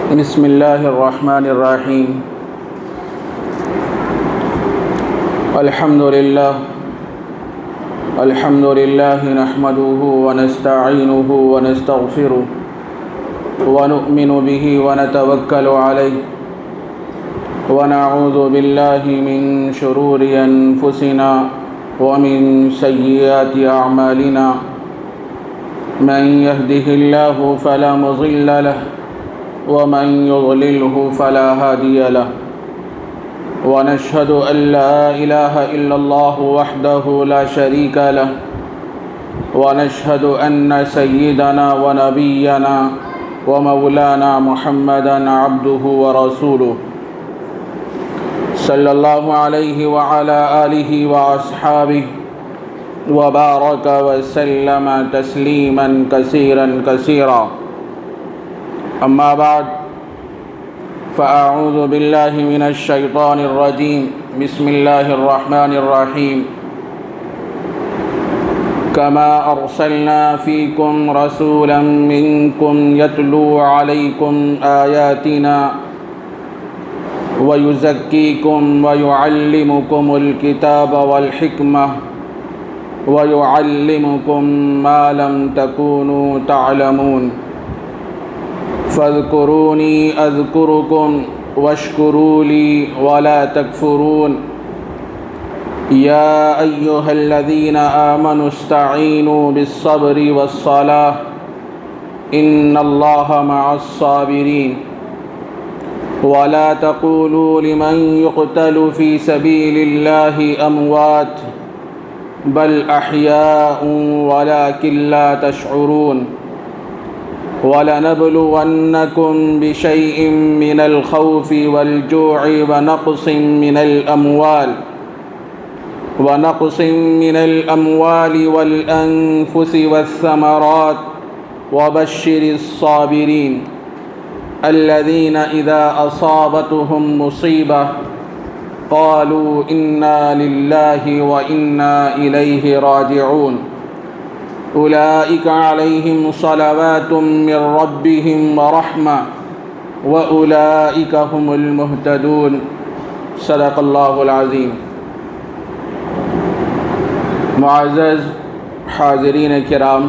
بسم الله الرحمن الرحيم. الحمد لله نحمده ونستعينه ونستغفره ونؤمن به ونتوكل عليه ونعوذ بالله من شرور أنفسنا ومن سيئات أعمالنا. من يهده الله فلا مضل له ومن يضلله فلا هادي له. ونشهد أن لا إله إلا الله وحده لا شريك له ونشهد أن سيدنا ونبينا ومولانا محمدا عبده ورسوله صلى الله عليه وعلى آله وأصحابه وبارك وسلم تسليما كثيرا. أما بعد فأعوذ بالله من الشيطان الرجيم. بسم الله الرحمن الرحيم. كما أرسلنا فيكم رسولا منكم يتلو عليكم آياتنا ويزكيكم ويعلمكم الكتاب والحكمة ويعلمكم ما لم تكونوا تعلمون. فاذكروني أذكركم واشكروا لي ولا تكفرون. يا أيها الذين آمنوا استعينوا بالصبر والصلاة إن الله مع الصابرين. ولا تقولوا لمن يقتل في سبيل الله أموات بل أحياء ولكن لا تشعرون. وَلَنَبْلُوَنَّكُمْ بِشَيْءٍ مِّنَ الْخَوْفِ وَالْجُوعِ ونقص من الأموال والأنفس والثمرات وبشر الصابرين الذين إذا أصابتهم مصيبة قالوا إنا لله وإنا إليه راجعون. أولئك عليهم صلوات من ربهم ورحمة وأولئك هم المهتدون. صدق اللہ العظیم. معزز حاضرین کرام،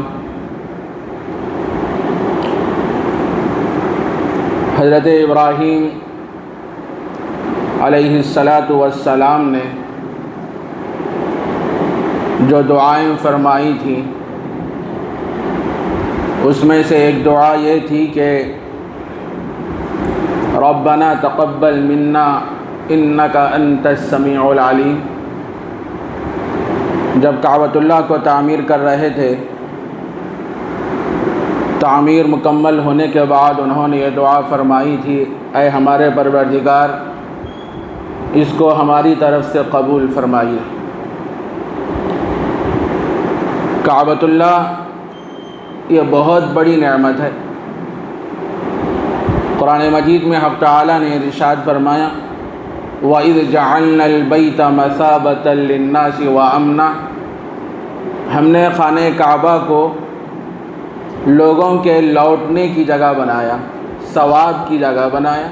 حضرت ابراہیم علیہ السلام نے جو دعائیں فرمائی تھیں اس میں سے ایک دعا یہ تھی کہ ربنا تقبل منا انک انت السمیع العلیم. جب کعبۃ اللہ کو تعمیر کر رہے تھے، تعمیر مکمل ہونے کے بعد انہوں نے یہ دعا فرمائی تھی، اے ہمارے پروردگار اس کو ہماری طرف سے قبول فرمائیے. کعبۃ اللہ یہ بہت بڑی نعمت ہے. قرآن مجید میں حق تعالیٰ نے ارشاد فرمایا وَإِذْ جَعَلْنَا الْبَيْتَ مَثَابَةً لِلنَّاسِ وَأَمْنًا. ہم نے خانہ کعبہ کو لوگوں کے لوٹنے کی جگہ بنایا، ثواب کی جگہ بنایا.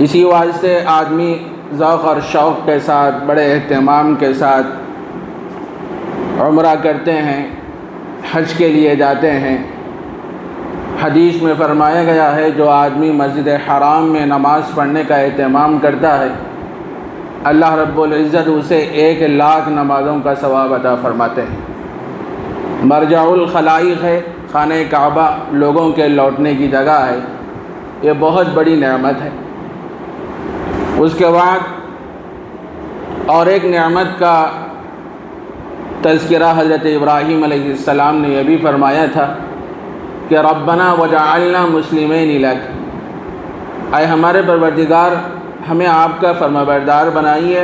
اسی واسطے آدمی ذوق اور شوق کے ساتھ، بڑے اہتمام کے ساتھ عمرہ کرتے ہیں، حج کے لیے جاتے ہیں. حدیث میں فرمایا گیا ہے جو آدمی مسجد حرام میں نماز پڑھنے کا اہتمام کرتا ہے اللہ رب العزت اسے 1,00,000 نمازوں کا ثواب عطا فرماتے ہیں. مرجع الخلائق ہے خانہ کعبہ، لوگوں کے لوٹنے کی جگہ ہے. یہ بہت بڑی نعمت ہے. اس کے بعد اور ایک نعمت کا تذکرہ حضرت ابراہیم علیہ السلام نے یہ بھی فرمایا تھا کہ ربنا وجعلنا مسلمین لک. اے ہمارے پروردگار ہمیں آپ کا فرمانبردار بنائیے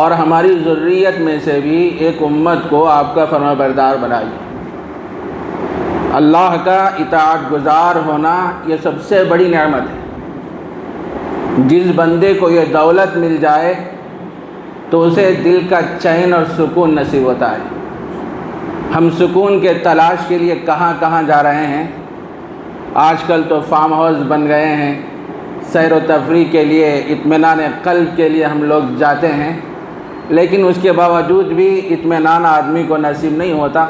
اور ہماری ذریت میں سے بھی ایک امت کو آپ کا فرمانبردار بنائیے. اللہ کا اطاعت گزار ہونا یہ سب سے بڑی نعمت ہے. جس بندے کو یہ دولت مل جائے تو اسے دل کا چین اور سکون نصیب ہوتا ہے. ہم سکون کے تلاش کے لیے کہاں کہاں جا رہے ہیں. آج کل تو فارم ہاؤس بن گئے ہیں، سیر و تفریح کے لیے، اطمینان قلب کے لیے ہم لوگ جاتے ہیں، لیکن اس کے باوجود بھی اطمینان آدمی کو نصیب نہیں ہوتا۔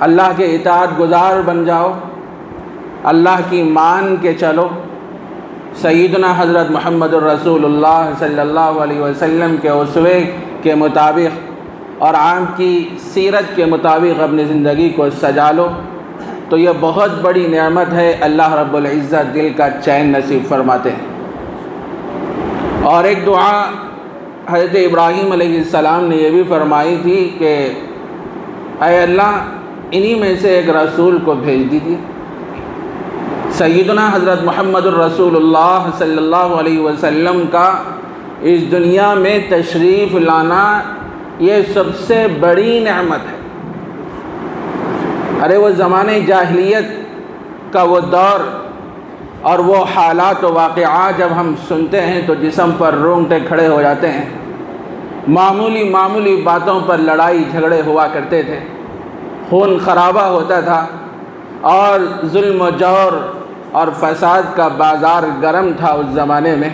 اللہ کے اطاعت گزار بن جاؤ، اللہ کی مان کے چلو، سیدنا حضرت محمد الرسول اللہ صلی اللہ علیہ وسلم کے اسوے کے مطابق اور آپ کی سیرت کے مطابق اپنی زندگی کو سجا لو، تو یہ بہت بڑی نعمت ہے۔ اللہ رب العزت دل کا چین نصیب فرماتے ہیں۔ اور ایک دعا حضرت ابراہیم علیہ السلام نے یہ بھی فرمائی تھی کہ اے اللہ انہی میں سے ایک رسول کو بھیج دیجیے۔ سیدنا حضرت محمد الرسول اللہ صلی اللہ علیہ وسلم کا اس دنیا میں تشریف لانا یہ سب سے بڑی نعمت ہے۔ ارے وہ زمانے جاہلیت کا وہ دور اور وہ حالات و واقعات جب ہم سنتے ہیں تو جسم پر رونگٹے کھڑے ہو جاتے ہیں۔ معمولی باتوں پر لڑائی جھگڑے ہوا کرتے تھے، خون خرابہ ہوتا تھا، اور ظلم و جور اور فساد کا بازار گرم تھا اس زمانے میں،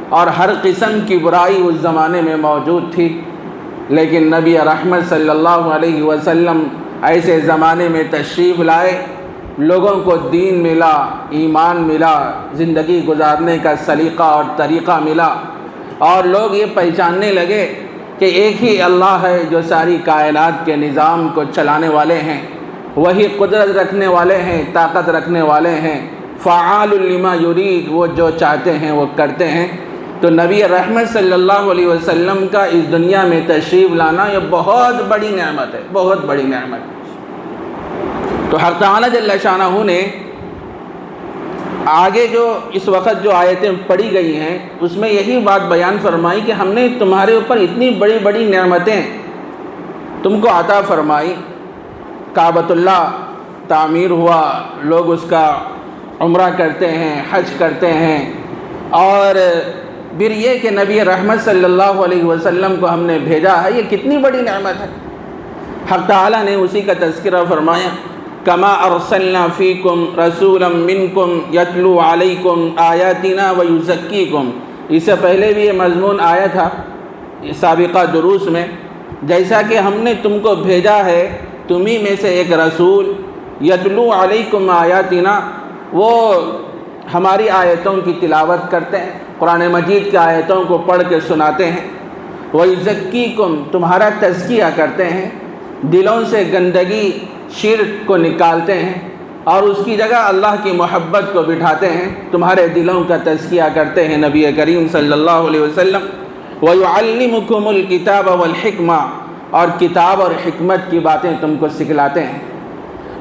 اور ہر قسم کی برائی اس زمانے میں موجود تھی۔ لیکن نبی رحمت صلی اللہ علیہ وسلم ایسے زمانے میں تشریف لائے، لوگوں کو دین ملا، ایمان ملا، زندگی گزارنے کا سلیقہ اور طریقہ ملا، اور لوگ یہ پہچاننے لگے کہ ایک ہی اللہ ہے جو ساری کائنات کے نظام کو چلانے والے ہیں، وہی قدرت رکھنے والے ہیں، طاقت رکھنے والے ہیں، فعال لما یرید، وہ جو چاہتے ہیں وہ کرتے ہیں۔ تو نبی رحمت صلی اللہ علیہ وسلم کا اس دنیا میں تشریف لانا یہ بہت بڑی نعمت ہے، بہت بڑی نعمت۔ تو حق تعالیٰ جل شانہ نے آگے جو اس وقت جو آیتیں پڑھی گئی ہیں اس میں یہی بات بیان فرمائی کہ ہم نے تمہارے اوپر اتنی بڑی بڑی نعمتیں تم کو عطا فرمائی۔ کعبۃ اللہ تعمیر ہوا، لوگ اس کا عمرہ کرتے ہیں، حج کرتے ہیں، اور پھر یہ کہ نبی رحمت صلی اللہ علیہ وسلم کو ہم نے بھیجا ہے، یہ کتنی بڑی نعمت ہے۔ حق تعالیٰ نے اسی کا تذکرہ فرمایا، کما ارسلنا فیکم رسولا منکم یتلو علیکم آیاتنا ویزکیکم۔ اس سے پہلے بھی یہ مضمون آیا تھا سابقہ دروس میں، جیسا کہ ہم نے تم کو بھیجا ہے تمہیں میں سے ایک رسول، یتلو علیکم آیاتنا، وہ ہماری آیتوں کی تلاوت کرتے ہیں، قرآن مجید کی آیتوں کو پڑھ کے سناتے ہیں، وَيُزَكِّيكُمْ، تمہارا تزکیہ کرتے ہیں، دلوں سے گندگی شرک کو نکالتے ہیں، اور اس کی جگہ اللہ کی محبت کو بٹھاتے ہیں، تمہارے دلوں کا تزکیہ کرتے ہیں نبی کریم صلی اللہ علیہ وسلم۔ وَيُعَلِّمُكُمُ الْكِتَابَ وَالْحِكْمَةَ، اور کتاب اور حکمت کی باتیں تم کو سکھلاتے ہیں،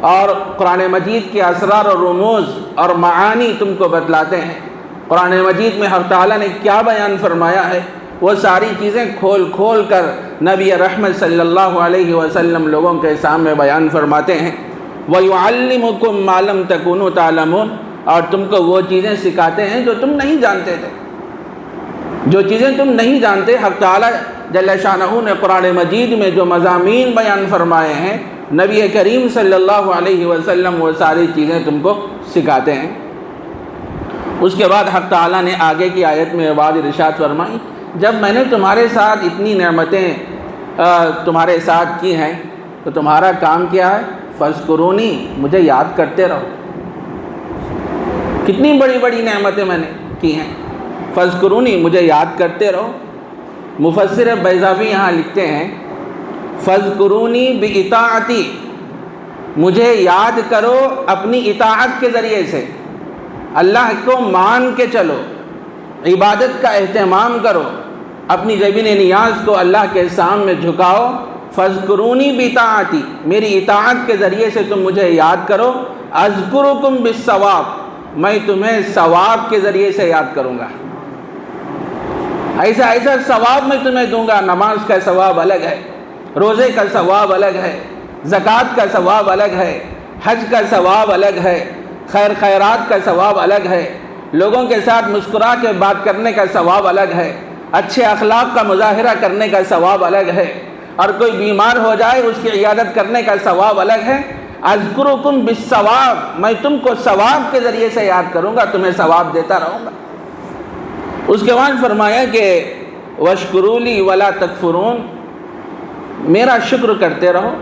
اور قرآن مجید کے اسرار اور رموز اور معانی تم کو بتلاتے ہیں۔ قرآن مجید میں حق تعالیٰ نے کیا بیان فرمایا ہے وہ ساری چیزیں کھول کھول کر نبی رحمت صلی اللہ علیہ وسلم لوگوں کے سامنے بیان فرماتے ہیں۔ وَيُعَلِّمُكُم مَّا لَمْ تَكُونُوا تَعْلَمُونَ، اور تم کو وہ چیزیں سکھاتے ہیں جو تم نہیں جانتے تھے، جو چیزیں تم نہیں جانتے۔ حق تعالیٰ جل شانہ نے قرآن مجید میں جو مضامین بیان فرمائے ہیں، نبی کریم صلی اللہ علیہ وسلم وہ ساری چیزیں تم کو سکھاتے ہیں۔ اس کے بعد حق تعالیٰ نے آگے کی آیت میں بات ارشاد فرمائی، جب میں نے تمہارے ساتھ اتنی نعمتیں تمہارے ساتھ کی ہیں تو تمہارا کام کیا ہے؟ فاذکرونی، مجھے یاد کرتے رہو۔ کتنی بڑی بڑی نعمتیں میں نے کی ہیں، فاذکرونی، مجھے یاد کرتے رہو۔ مفسر بیضاوی یہاں لکھتے ہیں، فاذکرونی باطاعتی، مجھے یاد کرو اپنی اطاعت کے ذریعے سے، اللہ کو مان کے چلو، عبادت کا اہتمام کرو، اپنی زبان نیاز کو اللہ کے سامنے جھکاؤ۔ فاذکرونی باطاعتی، میری اطاعت کے ذریعے سے تم مجھے یاد کرو۔ اذکرکم بالثواب، میں تمہیں ثواب کے ذریعے سے یاد کروں گا، ایسا ایسا ثواب میں تمہیں دوں گا۔ نماز کا ثواب الگ ہے، روزے کا ثواب الگ ہے، زکوٰۃ کا ثواب الگ ہے، حج کا ثواب الگ ہے، خیر خیرات کا ثواب الگ ہے، لوگوں کے ساتھ مسکرا کے بات کرنے کا ثواب الگ ہے، اچھے اخلاق کا مظاہرہ کرنے کا ثواب الگ ہے، اور کوئی بیمار ہو جائے اس کی عیادت کرنے کا ثواب الگ ہے۔ اذکرکم بالثواب، میں تم کو ثواب کے ذریعے سے یاد کروں گا، تمہیں ثواب دیتا رہوں گا۔ اس کے بعد فرمایا کہ واشکروا لی ولا تکفرون، میرا شکر کرتے رہو،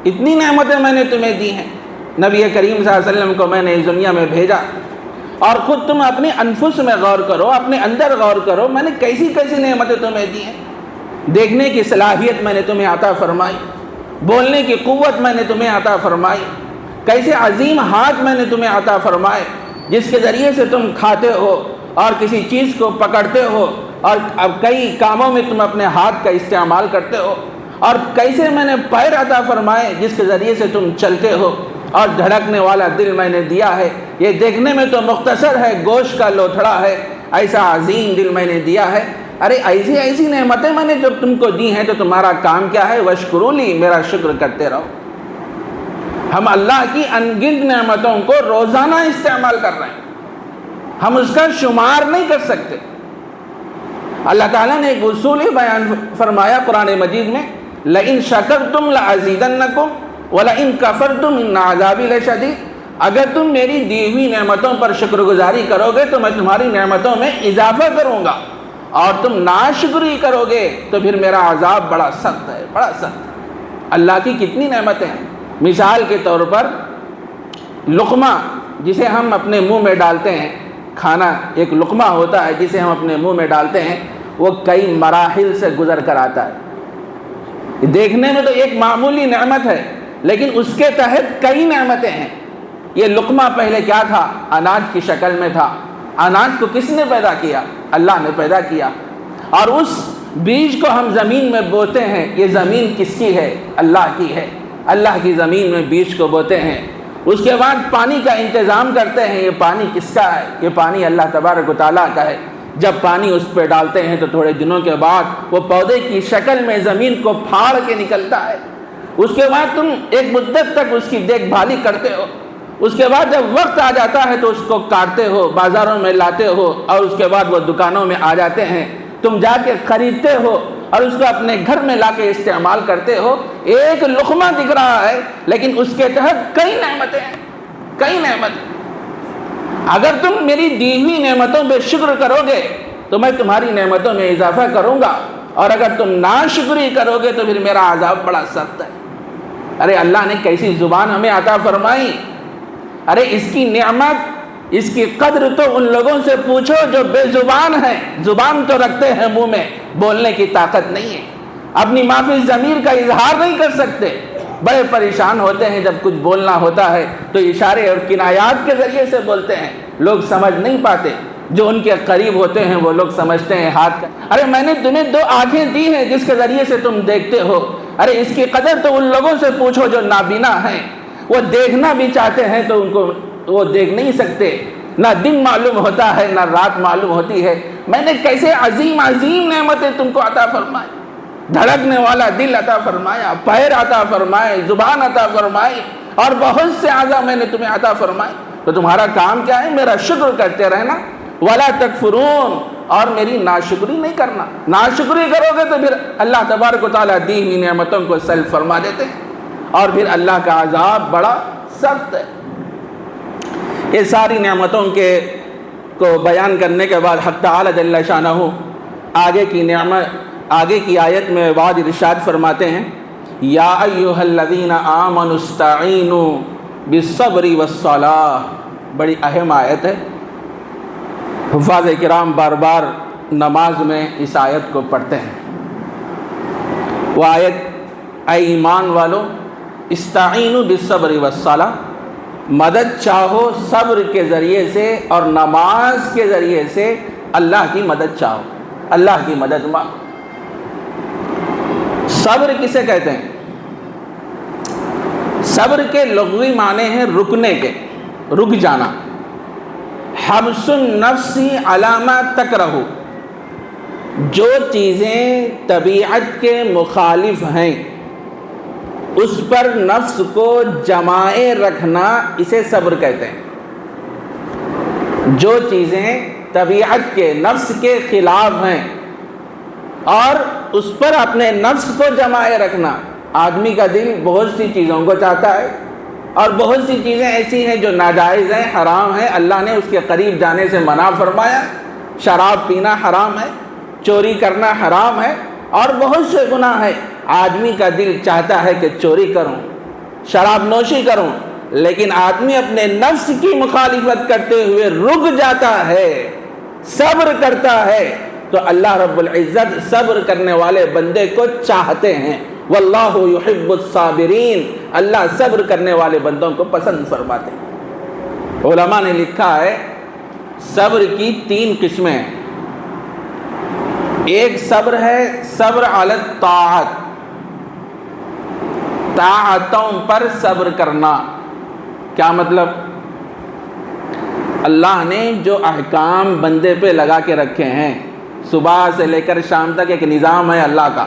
اتنی نعمتیں میں نے تمہیں دی ہیں، نبی کریم صلی اللہ علیہ وسلم کو میں نے اس دنیا میں بھیجا، اور خود تم اپنی انفس میں غور کرو، اپنے اندر غور کرو، میں نے کیسی کیسی نعمتیں تمہیں دی ہیں۔ دیکھنے کی صلاحیت میں نے تمہیں عطا فرمائی، بولنے کی قوت میں نے تمہیں عطا فرمائی، کیسے عظیم ہاتھ میں نے تمہیں عطا فرمائے جس کے ذریعے سے تم کھاتے ہو اور کسی چیز کو پکڑتے ہو، اور اب کئی کاموں میں تم اپنے ہاتھ کا استعمال کرتے ہو، اور کیسے میں نے پیر عطا فرمائے جس کے ذریعے سے تم چلتے ہو، اور دھڑکنے والا دل میں نے دیا ہے، یہ دیکھنے میں تو مختصر ہے، گوشت کا لوتھڑا ہے، ایسا عظیم دل میں نے دیا ہے۔ ارے ایسی ایسی نعمتیں میں نے جب تم کو دی ہیں تو تمہارا کام کیا ہے؟ واشکروا لی، میرا شکر کرتے رہو۔ ہم اللہ کی ان گنت نعمتوں کو روزانہ استعمال کر رہے ہیں، ہم اس کا شمار نہیں کر سکتے۔ اللہ تعالیٰ نے ایک اصول بیان فرمایا قرآن مجید میں، لئن شکرتم لازیدنکم ولئن کفرتم ان عذابی لشدید، اگر تم میری دی ہوئی نعمتوں پر شکر گزاری کرو گے تو میں تمہاری نعمتوں میں اضافہ کروں گا، اور تم ناشکری کرو گے تو پھر میرا عذاب بڑا سخت ہے، بڑا سخت ہے۔ اللہ کی کتنی نعمتیں ہیں۔ مثال کے طور پر لقمہ جسے ہم اپنے منہ میں ڈالتے ہیں، کھانا ایک لقمہ ہوتا ہے جسے ہم اپنے منہ میں ڈالتے ہیں، وہ کئی مراحل سے گزر کر آتا ہے۔ دیکھنے میں تو ایک معمولی نعمت ہے، لیکن اس کے تحت کئی نعمتیں ہیں۔ یہ لقمہ پہلے کیا تھا؟ اناج کی شکل میں تھا۔ اناج کو کس نے پیدا کیا؟ اللہ نے پیدا کیا۔ اور اس بیج کو ہم زمین میں بوتے ہیں، یہ زمین کس کی ہے؟ اللہ کی ہے۔ اللہ کی زمین میں بیج کو بوتے ہیں، اس کے بعد پانی کا انتظام کرتے ہیں، یہ پانی کس کا ہے؟ یہ پانی اللہ تبارک و تعالیٰ کا ہے۔ جب پانی اس پہ ڈالتے ہیں تو تھوڑے دنوں کے بعد وہ پودے کی شکل میں زمین کو پھاڑ کے نکلتا ہے۔ اس کے بعد تم ایک مدت تک اس کی دیکھ بھالی کرتے ہو، اس کے بعد جب وقت آ جاتا ہے تو اس کو کاٹتے ہو، بازاروں میں لاتے ہو، اور اس کے بعد وہ دکانوں میں آ جاتے ہیں، تم جا کے خریدتے ہو اور اس کو اپنے گھر میں لا کے استعمال کرتے ہو۔ ایک لقمہ دکھ رہا ہے لیکن اس کے تحت کئی نعمتیں ہیں، کئی نعمتیں۔ اگر تم میری دی ہوئی نعمتوں پہ شکر کرو گے تو میں تمہاری نعمتوں میں اضافہ کروں گا، اور اگر تم ناشکری کرو گے تو پھر میرا عذاب بڑا سخت ہے۔ ارے اللہ نے کیسی زبان ہمیں عطا فرمائی، ارے اس کی نعمت، اس کی قدر تو ان لوگوں سے پوچھو جو بے زبان ہیں، زبان تو رکھتے ہیں منہ میں، بولنے کی طاقت نہیں ہے، اپنی معافی ضمیر کا اظہار نہیں کر سکتے، بڑے پریشان ہوتے ہیں جب کچھ بولنا ہوتا ہے تو اشارے اور کنایات کے ذریعے سے بولتے ہیں، لوگ سمجھ نہیں پاتے، جو ان کے قریب ہوتے ہیں وہ لوگ سمجھتے ہیں ہاتھ کا۔ ارے میں نے تمہیں 2 آنکھیں دی ہیں جس کے ذریعے سے تم دیکھتے ہو، ارے اس کی قدر تو ان لوگوں سے پوچھو جو نابینا ہیں، وہ دیکھنا بھی چاہتے ہیں تو ان کو وہ دیکھ نہیں سکتے، نہ دن معلوم ہوتا ہے نہ رات معلوم ہوتی ہے۔ میں نے کیسے عظیم عظیم نعمتیں تم کو عطا فرمائی، دھڑکنے والا دل عطا فرمایا، پیر عطا فرمائے، زبان عطا فرمائی، اور بہت سے اعضاء میں نے تمہیں عطا فرمائے، تو تمہارا کام کیا ہے؟ میرا شکر کرتے رہنا، ولا تکفرون، اور میری ناشکری نہیں کرنا۔ ناشکری کرو گے تو پھر اللہ تبارک و تعالیٰ دی ہوئی نعمتوں کو سلب فرما دیتے ہیں، اور پھر اللہ کا عذاب بڑا سخت ہے۔ یہ ساری نعمتوں کو بیان کرنے کے بعد حق تعالی جل شانہ آگے کی آیت میں بعد ارشاد فرماتے ہیں، یا ایھا الذین آمنوا استعینوا بالصبر والصلاۃ۔ بڑی اہم آیت ہے، حفاظ کرام بار بار نماز میں اس آیت کو پڑھتے ہیں۔ وہ آیت، اے ایمان والو، استعینوا بالصبر والصلاۃ، مدد چاہو صبر کے ذریعے سے اور نماز کے ذریعے سے اللہ کی مدد چاہو، اللہ کی مدد مانگو۔ صبر کسے کہتے ہیں؟ صبر کے لغوی معنی ہیں رکنے کے، رک جانا۔ حبس النفس علی ما تکرہ، جو چیزیں طبیعت کے مخالف ہیں اس پر نفس کو جمائے رکھنا، اسے صبر کہتے ہیں۔ جو چیزیں طبیعت کے، نفس کے خلاف ہیں اور اس پر اپنے نفس کو جمائے رکھنا۔ آدمی کا دل بہت سی چیزوں کو چاہتا ہے، اور بہت سی چیزیں ایسی ہیں جو ناجائز ہیں، حرام ہیں، اللہ نے اس کے قریب جانے سے منع فرمایا۔ شراب پینا حرام ہے، چوری کرنا حرام ہے، اور بہت سے گناہ ہیں۔ آدمی کا دل چاہتا ہے کہ چوری کروں، شراب نوشی کروں، لیکن آدمی اپنے نفس کی مخالفت کرتے ہوئے رک جاتا ہے، صبر کرتا ہے، تو اللہ رب العزت صبر کرنے والے بندے کو چاہتے ہیں۔ واللہ یحب الصابرین، اللہ صبر کرنے والے بندوں کو پسند فرماتے ہیں۔ علماء نے لکھا ہے صبر کی 3 قسمیں ہیں۔ ایک صبر ہے صبر علی الطاعت، طاعتوں پر صبر کرنا۔ کیا مطلب؟ اللہ نے جو احکام بندے پہ لگا کے رکھے ہیں، صبح سے لے کر شام تک ایک نظام ہے اللہ کا۔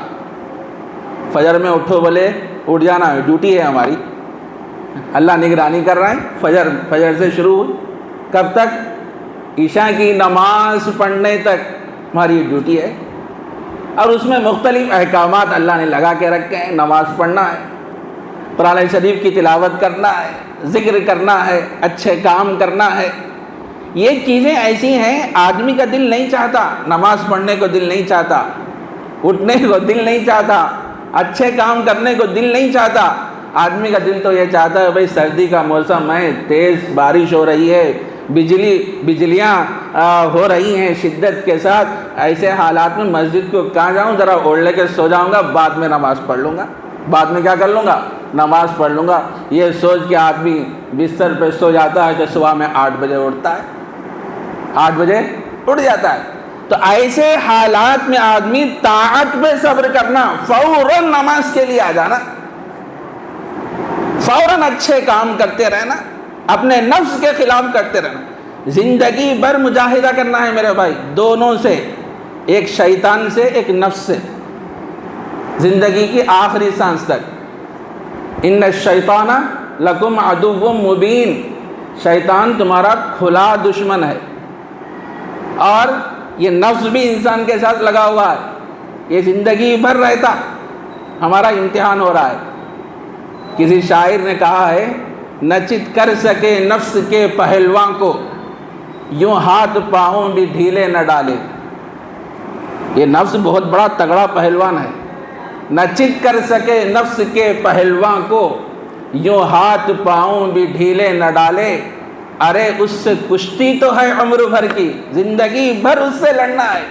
فجر میں اٹھو بولے اٹھ جانا ہے، ڈیوٹی ہے ہماری، اللہ نگرانی کر رہا ہے۔ فجر سے شروع ہوئی، کب تک؟ عشاء کی نماز پڑھنے تک ہماری ڈیوٹی ہے، اور اس میں مختلف احکامات اللہ نے لگا کے رکھے ہیں۔ نماز پڑھنا ہے، قرآن شریف کی تلاوت کرنا ہے، ذکر کرنا ہے، اچھے کام کرنا ہے۔ یہ چیزیں ایسی ہیں آدمی کا دل نہیں چاہتا، نماز پڑھنے کو دل نہیں چاہتا، اٹھنے کو دل نہیں چاہتا، اچھے کام کرنے کو دل نہیں چاہتا۔ آدمی کا دل تو یہ چاہتا ہے بھئی سردی کا موسم ہے، تیز بارش ہو رہی ہے، بجلیاں ہو رہی ہیں شدت کے ساتھ، ایسے حالات میں مسجد کو کہاں جاؤں، ذرا اوڑھ لے کے سو جاؤں گا، بعد میں نماز پڑھ لوں گا، بعد میں کیا کر لوں گا، نماز پڑھ لوں گا۔ یہ سوچ کے آدمی بستر پہ سو جاتا ہے کہ صبح میں 8 بجے اٹھتا ہے، 8 بجے اٹھ جاتا ہے۔ تو ایسے حالات میں آدمی طاعت پہ صبر کرنا، فوراً نماز کے لیے آ جانا، فوراً اچھے کام کرتے رہنا، اپنے نفس کے خلاف کرتے رہنا۔ زندگی بھر مجاہدہ کرنا ہے میرے بھائی، دونوں سے، ایک شیطان سے، ایک نفس سے، زندگی کی آخری سانس تک۔ ان الشیطان لکم عدو مبین، شیطان تمہارا کھلا دشمن ہے، اور یہ نفس بھی انسان کے ساتھ لگا ہوا ہے، یہ زندگی بھر رہتا، ہمارا امتحان ہو رہا ہے۔ کسی شاعر نے کہا ہے، نہ چت کر سکے نفس کے پہلواں کو، یوں ہاتھ پاؤں بھی ڈھیلے نہ ڈالے۔ یہ نفس بہت بڑا تگڑا پہلوان ہے، نہ چت کر سکے نفس کے پہلواں کو، یوں ہاتھ پاؤں بھی ڈھیلے نہ ڈالے۔ ارے اس سے کشتی تو ہے عمر بھر کی، زندگی بھر اس سے لڑنا ہے،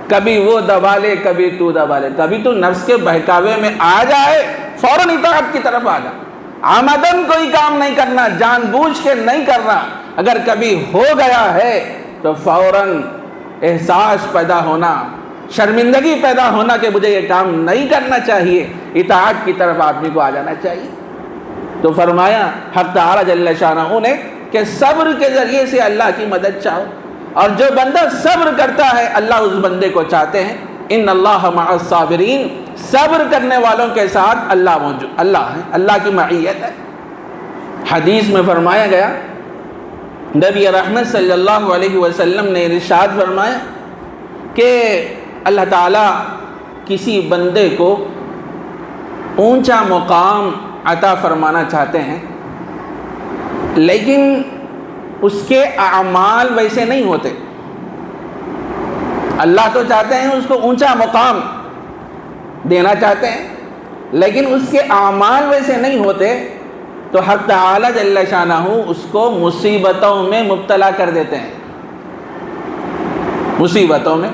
کبھی وہ دبا لے کبھی تو دبا لے۔ کبھی تو نفس کے بہکاوے میں آ جائے، فوراً اطاعت کی طرف آ جا، آمدن کوئی کام نہیں کرنا، جان بوجھ کے نہیں کرنا۔ اگر کبھی ہو گیا ہے تو فوراً احساس پیدا ہونا، شرمندگی پیدا ہونا کہ مجھے یہ کام نہیں کرنا چاہیے، اطاعت کی طرف آدمی کو آ جانا چاہیے۔ تو فرمایا حق تعالی جل شانہ نے کہ صبر کے ذریعے سے اللہ کی مدد چاہو، اور جو بندہ صبر کرتا ہے اللہ اس بندے کو چاہتے ہیں۔ ان اللہ مع الصابرین، صبر کرنے والوں کے ساتھ اللہ موجود، اللہ ہے، اللہ کی معیت ہے۔ حدیث میں فرمایا گیا، نبی رحمت صلی اللہ علیہ وسلم نے ارشاد فرمایا کہ اللہ تعالیٰ کسی بندے کو اونچا مقام عطا فرمانا چاہتے ہیں، لیکن اس کے اعمال ویسے نہیں ہوتے۔ اللہ تو چاہتے ہیں اس کو اونچا مقام دینا چاہتے ہیں، لیکن اس کے اعمال ویسے نہیں ہوتے، تو حق تعالی جل شانہ اس کو مصیبتوں میں مبتلا کر دیتے ہیں۔ مصیبتوں میں،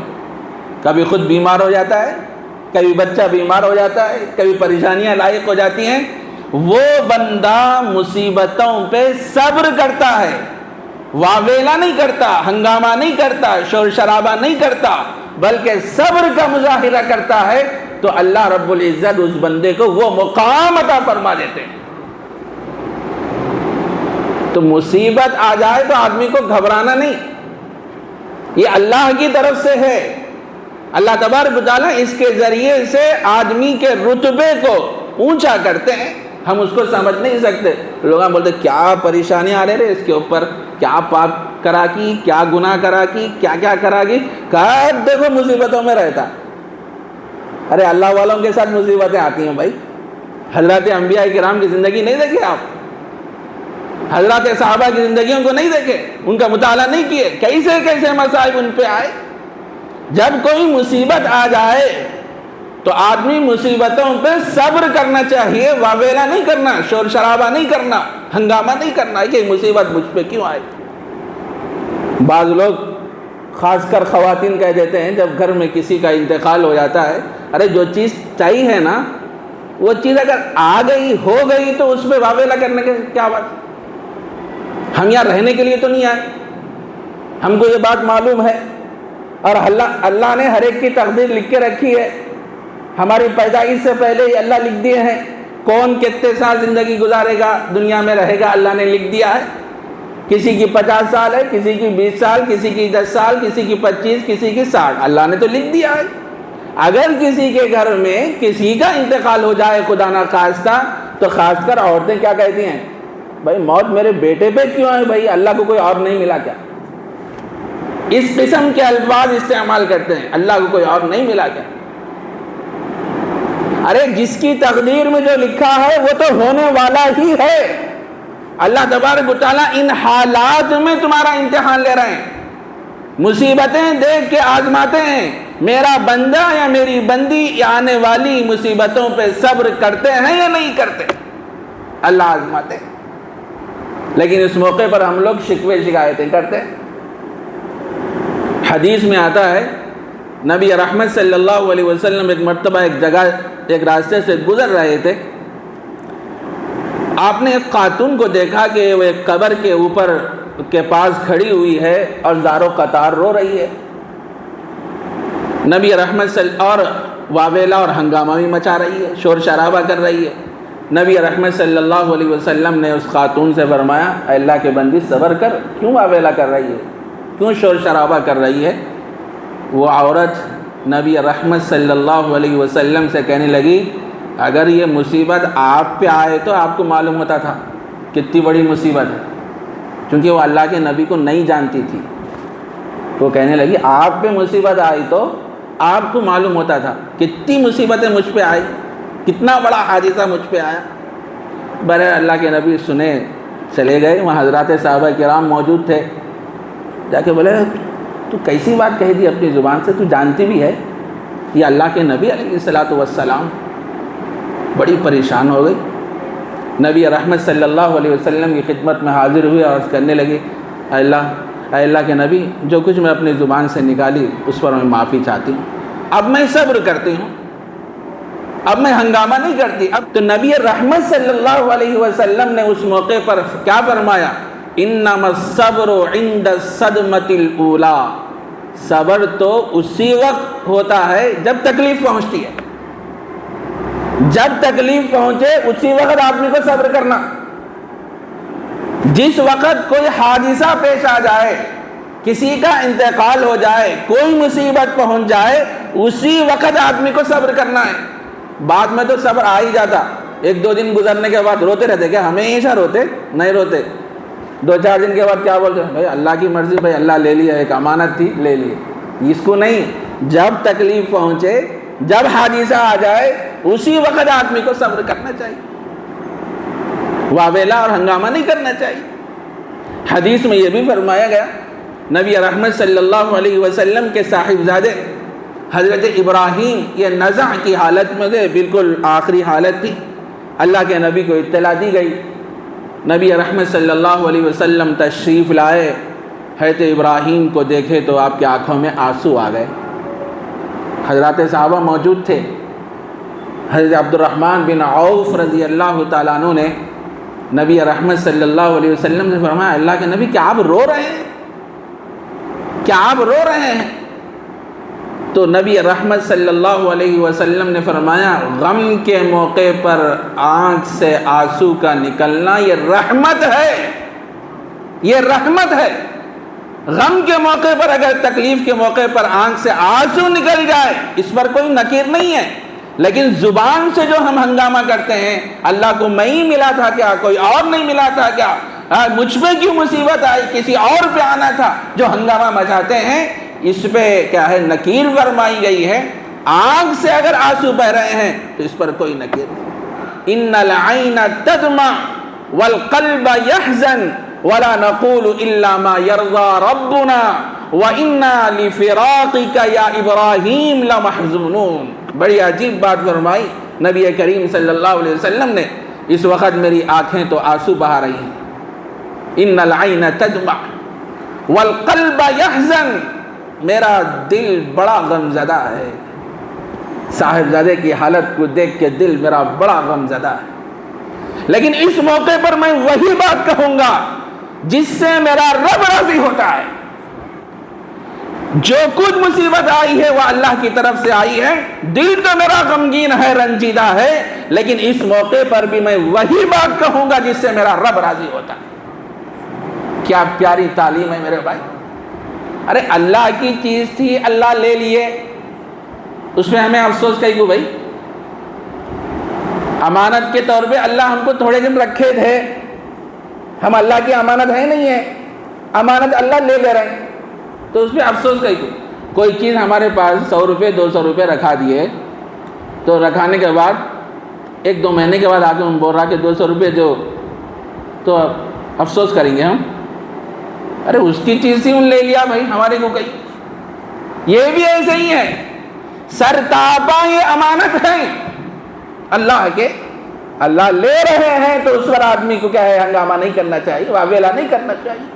کبھی خود بیمار ہو جاتا ہے، کبھی بچہ بیمار ہو جاتا ہے، کبھی پریشانیاں لاحق ہو جاتی ہیں۔ وہ بندہ مصیبتوں پہ صبر کرتا ہے، واویلا نہیں کرتا، ہنگامہ نہیں کرتا، شور شرابہ نہیں کرتا، بلکہ صبر کا مظاہرہ کرتا ہے، تو اللہ رب العزت اس بندے کو وہ مقام عطا فرما دیتے ہیں۔ تو مصیبت آ جائے تو آدمی کو گھبرانا نہیں، یہ اللہ کی طرف سے ہے۔ اللہ تبارک و تعالیٰ اس کے ذریعے سے آدمی کے رتبے کو اونچا کرتے ہیں، ہم اس کو سمجھ نہیں سکتے۔ لوگ بولتے کیا پریشانیاں آ رہے اس کے اوپر، کیا پاپ کرا کی، کیا گناہ کرا کی، کیا کیا کرا کی، کہا دیکھو مصیبتوں میں رہتا۔ ارے اللہ والوں کے ساتھ مصیبتیں آتی ہیں بھائی، حضرات انبیاء کرام کی زندگی نہیں دیکھی آپ؟ حضرات صحابہ کی زندگیوں کو نہیں دیکھے، ان کا مطالعہ نہیں کیے، کیسے کیسے مصائب ان پہ آئے۔ جب کوئی مصیبت آ جائے تو آدمی مصیبتوں پہ صبر کرنا چاہیے، واویلا نہیں کرنا، شور شرابہ نہیں کرنا، ہنگامہ نہیں کرنا کہ مصیبت مجھ پہ کیوں آئے۔ بعض لوگ خاص کر خواتین کہہ دیتے ہیں جب گھر میں کسی کا انتقال ہو جاتا ہے، ارے جو چیز چاہیے ہے نا وہ چیز اگر آ گئی ہو گئی تو اس پہ واویلا کرنے کے کیا بات؟ ہم یہاں رہنے کے لیے تو نہیں آئے، ہم کو یہ بات معلوم ہے، اور اللہ نے ہر ایک کی تقدیر لکھ کے رکھی ہے، ہماری پیدائش سے پہلے ہی اللہ لکھ دیے ہیں، کون کتنے سال زندگی گزارے گا، دنیا میں رہے گا، اللہ نے لکھ دیا ہے۔ کسی کی 50 سال ہے، کسی کی 20 سال، کسی کی 10 سال، کسی کی 25، کسی کی 60، اللہ نے تو لکھ دیا ہے۔ اگر کسی کے گھر میں کسی کا انتقال ہو جائے خدا نخواستہ تو خاص کر عورتیں کیا کہتی ہیں؟ بھائی موت میرے بیٹے پہ کیوں ہے؟ بھائی اللہ کو کوئی اور نہیں ملا کیا؟ اس قسم کے الفاظ استعمال کرتے ہیں، اللہ کو کوئی اور نہیں ملا کیا؟ ارے جس کی تقدیر میں جو لکھا ہے وہ تو ہونے والا ہی ہے۔ اللہ تبارک و تعالیٰ ان حالات میں تمہارا امتحان لے رہے ہیں، مصیبتیں دیکھ کے آزماتے ہیں، میرا بندہ یا میری بندی آنے والی مصیبتوں پہ صبر کرتے ہیں یا نہیں کرتے، اللہ آزماتے ہیں۔ لیکن اس موقع پر ہم لوگ شکوے شکایتیں کرتے ہیں۔ حدیث میں آتا ہے نبی رحمت صلی اللہ علیہ وسلم ایک مرتبہ ایک جگہ ایک راستے سے گزر رہے تھے، آپ نے ایک خاتون کو دیکھا کہ وہ ایک قبر کے اوپر کے پاس کھڑی ہوئی ہے اور زار و قطار رو رہی ہے۔ نبی رحمت اور واویلا اور ہنگامہ بھی مچا رہی ہے، شور شرابہ کر رہی ہے۔ نبی رحمت صلی اللہ علیہ وسلم نے اس خاتون سے فرمایا، اے اللہ کے بندی صبر کر، کیوں واویلا کر رہی ہے، کیوں شور شرابہ کر رہی ہے؟ وہ عورت نبی رحمت صلی اللہ علیہ وسلم سے کہنے لگی، اگر یہ مصیبت آپ پہ آئے تو آپ کو معلوم ہوتا تھا کتنی بڑی مصیبت ہے، کیونکہ وہ اللہ کے نبی کو نہیں جانتی تھی۔ وہ کہنے لگی آپ پہ مصیبت آئی تو آپ کو معلوم ہوتا تھا کتنی مصیبتیں مجھ پہ آئی، کتنا بڑا حادثہ مجھ پہ آیا۔ برے اللہ کے نبی سنے چلے گئے، وہاں حضرات صحابہ کرام موجود تھے، جا کے بولے تو کیسی بات کہہ دی اپنی زبان سے، تو جانتی بھی ہے یہ اللہ کے نبی علیہ الصلاۃ والسلام۔ بڑی پریشان ہو گئی، نبی رحمت صلی اللہ علیہ وسلم کی خدمت میں حاضر ہوئے اور کہنے لگے، اے اللہ کے نبی، جو کچھ میں اپنی زبان سے نکالی اس پر میں معافی چاہتی ہوں، اب میں صبر کرتی ہوں، اب میں ہنگامہ نہیں کرتی۔ اب تو نبی رحمت صلی اللہ علیہ وسلم نے اس موقع پر کیا فرمایا؟ انما الصبر عند الصدمۃ الاولی، صبر تو اسی وقت ہوتا ہے جب تکلیف پہنچتی ہے، جب تکلیف پہنچے اسی وقت آدمی کو صبر کرنا۔ جس وقت کوئی حادثہ پیش آ جائے، کسی کا انتقال ہو جائے، کوئی مصیبت پہنچ جائے، اسی وقت آدمی کو صبر کرنا ہے۔ بعد میں تو صبر آ ہی جاتا، ایک دو دن گزرنے کے بعد روتے رہتے، کیا ہمیشہ روتے؟ نہیں روتے، دو چار دن کے بعد کیا بولتے ہیں؟ بھائی اللہ کی مرضی، بھائی اللہ لے لیا، ایک امانت تھی لے لی۔ اس کو نہیں، جب تکلیف پہنچے، جب حادثہ آ جائے اسی وقت آدمی کو صبر کرنا چاہیے، واویلا اور ہنگامہ نہیں کرنا چاہیے۔ حدیث میں یہ بھی فرمایا گیا، نبی رحمت صلی اللہ علیہ وسلم کے صاحبزادے حضرت ابراہیم یہ نزع کی حالت میں تھے، بالکل آخری حالت تھی، اللہ کے نبی کو اطلاع دی گئی، نبی رحمت صلی اللہ علیہ وسلم تشریف لائے، حضرت ابراہیم کو دیکھے تو آپ کی آنکھوں میں آنسو آ گئے۔ حضرات صحابہ موجود تھے، حضرت عبد الرحمن بن عوف رضی اللہ تعالیٰ عنہ نے نبی رحمت صلی اللہ علیہ وسلم سے فرمایا، اللہ کے نبی کیا آپ رو رہے ہیں؟ کیا آپ رو رہے ہیں؟ تو نبی رحمت صلی اللہ علیہ وسلم نے فرمایا، غم کے موقع پر آنکھ سے آنسو کا نکلنا یہ رحمت ہے، یہ رحمت ہے۔ غم کے موقع پر اگر تکلیف کے موقع پر آنکھ سے آنسو نکل جائے اس پر کوئی نکیر نہیں ہے، لیکن زبان سے جو ہم ہنگامہ کرتے ہیں، اللہ کو میں ہی ملا تھا کیا، کوئی اور نہیں ملا تھا کیا، مجھ پہ کیوں مصیبت آئی، کسی اور پہ آنا تھا، جو ہنگامہ مچاتے ہیں، اس پہ کیا ہے نکیر فرمائی گئی ہے۔ آنکھ سے اگر آنسو بہ رہے ہیں تو اس پر کوئی نکیر نہیں۔ ان العین تدمع والقلب يحزن ولا نقول الا ما يرضى ربنا وانا لفراقك يا ابراہیم لمحزونون. بڑی عجیب بات فرمائی نبی کریم صلی اللہ علیہ وسلم نے. اس وقت میری آنکھیں تو آنسو بہا رہی ہیں. ان العین تدمع والقلب يحزن، میرا دل بڑا غمزدہ ہے. صاحبزادے کی حالت کو دیکھ کے دل میرا بڑا غمزدہ ہے. لیکن اس موقع پر میں وہی بات کہوں گا جس سے میرا رب راضی ہوتا ہے. جو کچھ مصیبت آئی ہے وہ اللہ کی طرف سے آئی ہے. دل تو میرا غمگین ہے، رنجیدہ ہے، لیکن اس موقع پر بھی میں وہی بات کہوں گا جس سے میرا رب راضی ہوتا ہے. کیا پیاری تعلیم ہے میرے بھائی. ارے اللہ کی چیز تھی، اللہ لے لیے، اس میں ہمیں افسوس کہیں گو بھائی. امانت کے طور پہ اللہ ہم کو تھوڑے دن رکھے تھے، ہم اللہ کی امانت ہے نہیں ہے، امانت اللہ لے رہے ہیں، تو اس پہ افسوس کہیں گو. کوئی چیز ہمارے پاس 100 روپے 200 روپے رکھا دیے، تو رکھانے کے بعد 1-2 مہینے کے بعد آ کے ہم بول رہا کہ 200 روپے دو، تو افسوس کریں گے ہم. ارے اس کی چیز تھی، ان لے لیا بھائی، ہمارے کو کہیں. یہ بھی ایسے ہی ہے. سر تاباں یہ امانت ہیں اللہ کے، اللہ لے رہے ہیں تو اس پر آدمی کو کیا ہے، ہنگامہ نہیں کرنا چاہیے، واویلا نہیں کرنا چاہیے.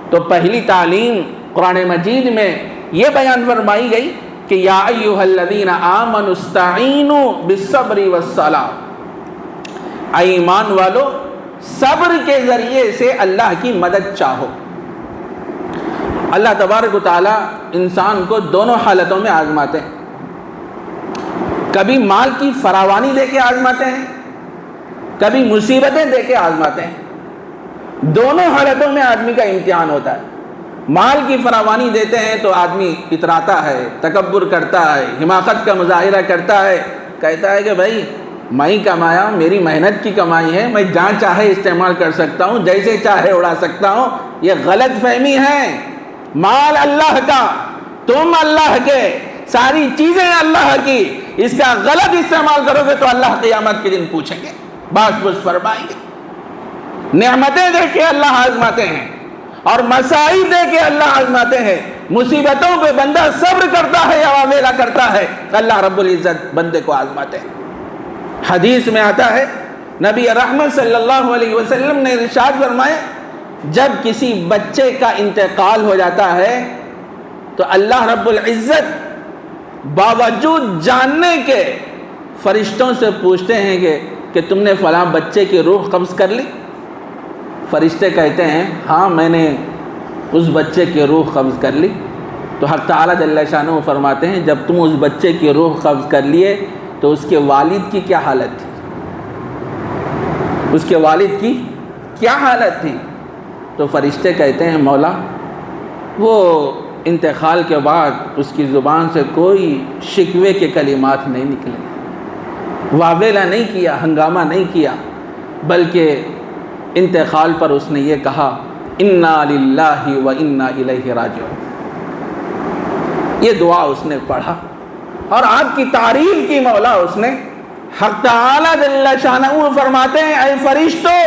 تو پہلی تعلیم قرآن مجید میں یہ بیان فرمائی گئی کہ یا ایھا الذین آمنوا استعینوا بالصبر والصلاۃ. اے ایمان والو، صبر کے ذریعے سے اللہ کی مدد چاہو. اللہ تبارک و تعالیٰ انسان کو دونوں حالتوں میں آزماتے ہیں. کبھی مال کی فراوانی دے کے آزماتے ہیں، کبھی مصیبتیں دے کے آزماتے ہیں. دونوں حالتوں میں آدمی کا امتحان ہوتا ہے. مال کی فراوانی دیتے ہیں تو آدمی اتراتا ہے، تکبر کرتا ہے، حماقت کا مظاہرہ کرتا ہے، کہتا ہے کہ بھائی میں ہی کمایا، میری محنت کی کمائی ہے، میں جہاں چاہے استعمال کر سکتا ہوں، جیسے چاہے اڑا سکتا ہوں. یہ غلط فہمی ہے. مال اللہ کا، تم اللہ کے، ساری چیزیں اللہ کی. اس کا غلط استعمال کرو گے تو اللہ قیامت کے دن پوچھیں گے، باس بس فرمائیں گے. نعمتیں دے کے اللہ آزماتے ہیں اور مسائل دے کے اللہ آزماتے ہیں. مصیبتوں پہ بندہ صبر کرتا ہے یا واویلا کرتا ہے، اللہ رب العزت بندے کو آزماتے ہیں. حدیث میں آتا ہے، نبی رحمت صلی اللہ علیہ وسلم نے ارشاد فرمائے، جب کسی بچے کا انتقال ہو جاتا ہے تو اللہ رب العزت باوجود جاننے کے فرشتوں سے پوچھتے ہیں کہ تم نے فلاں بچے کی روح قبض کر لی؟ فرشتے کہتے ہیں ہاں میں نے اس بچے کی روح قبض کر لی. تو حق تعالیٰ جل شانہ فرماتے ہیں جب تم اس بچے کی روح قبض کر لیے تو اس کے والد کی کیا حالت تھی؟ اس کے والد کی کیا حالت تھی؟ تو فرشتے کہتے ہیں مولا وہ انتقال کے بعد اس کی زبان سے کوئی شکوے کے کلمات نہیں نکلے، واویلا نہیں کیا، ہنگامہ نہیں کیا، بلکہ انتقال پر اس نے یہ کہا انا للہ و انا الیہ راجعون. یہ دعا اس نے پڑھا اور آپ کی تعریف کی مولا اس نے. حق تعالی جل شانہ فرماتے ہیں اے فرشتوں،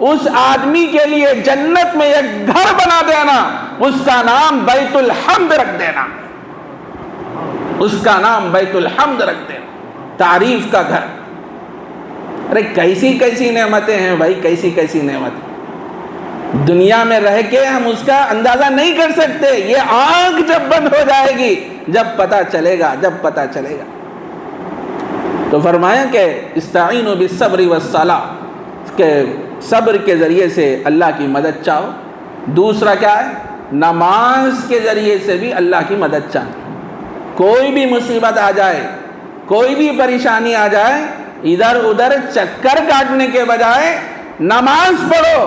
اس آدمی کے لیے جنت میں ایک گھر بنا دینا، اس کا نام بیت الحمد رکھ دینا، اس کا نام بیت الحمد رکھ دینا، تعریف کا گھر. ارے کیسی کیسی نعمتیں ہیں بھائی، کیسی کیسی نعمتیں. دنیا میں رہ کے ہم اس کا اندازہ نہیں کر سکتے. یہ آنکھ جب بند ہو جائے گی، جب پتہ چلے گا، جب پتہ چلے گا. تو فرمایا کہ استعینوا بالصبر والصلاۃ، کہ صبر کے ذریعے سے اللہ کی مدد چاہو. دوسرا کیا ہے؟ نماز کے ذریعے سے بھی اللہ کی مدد چاہو. کوئی بھی مصیبت آ جائے، کوئی بھی پریشانی آ جائے، ادھر ادھر چکر کاٹنے کے بجائے نماز پڑھو.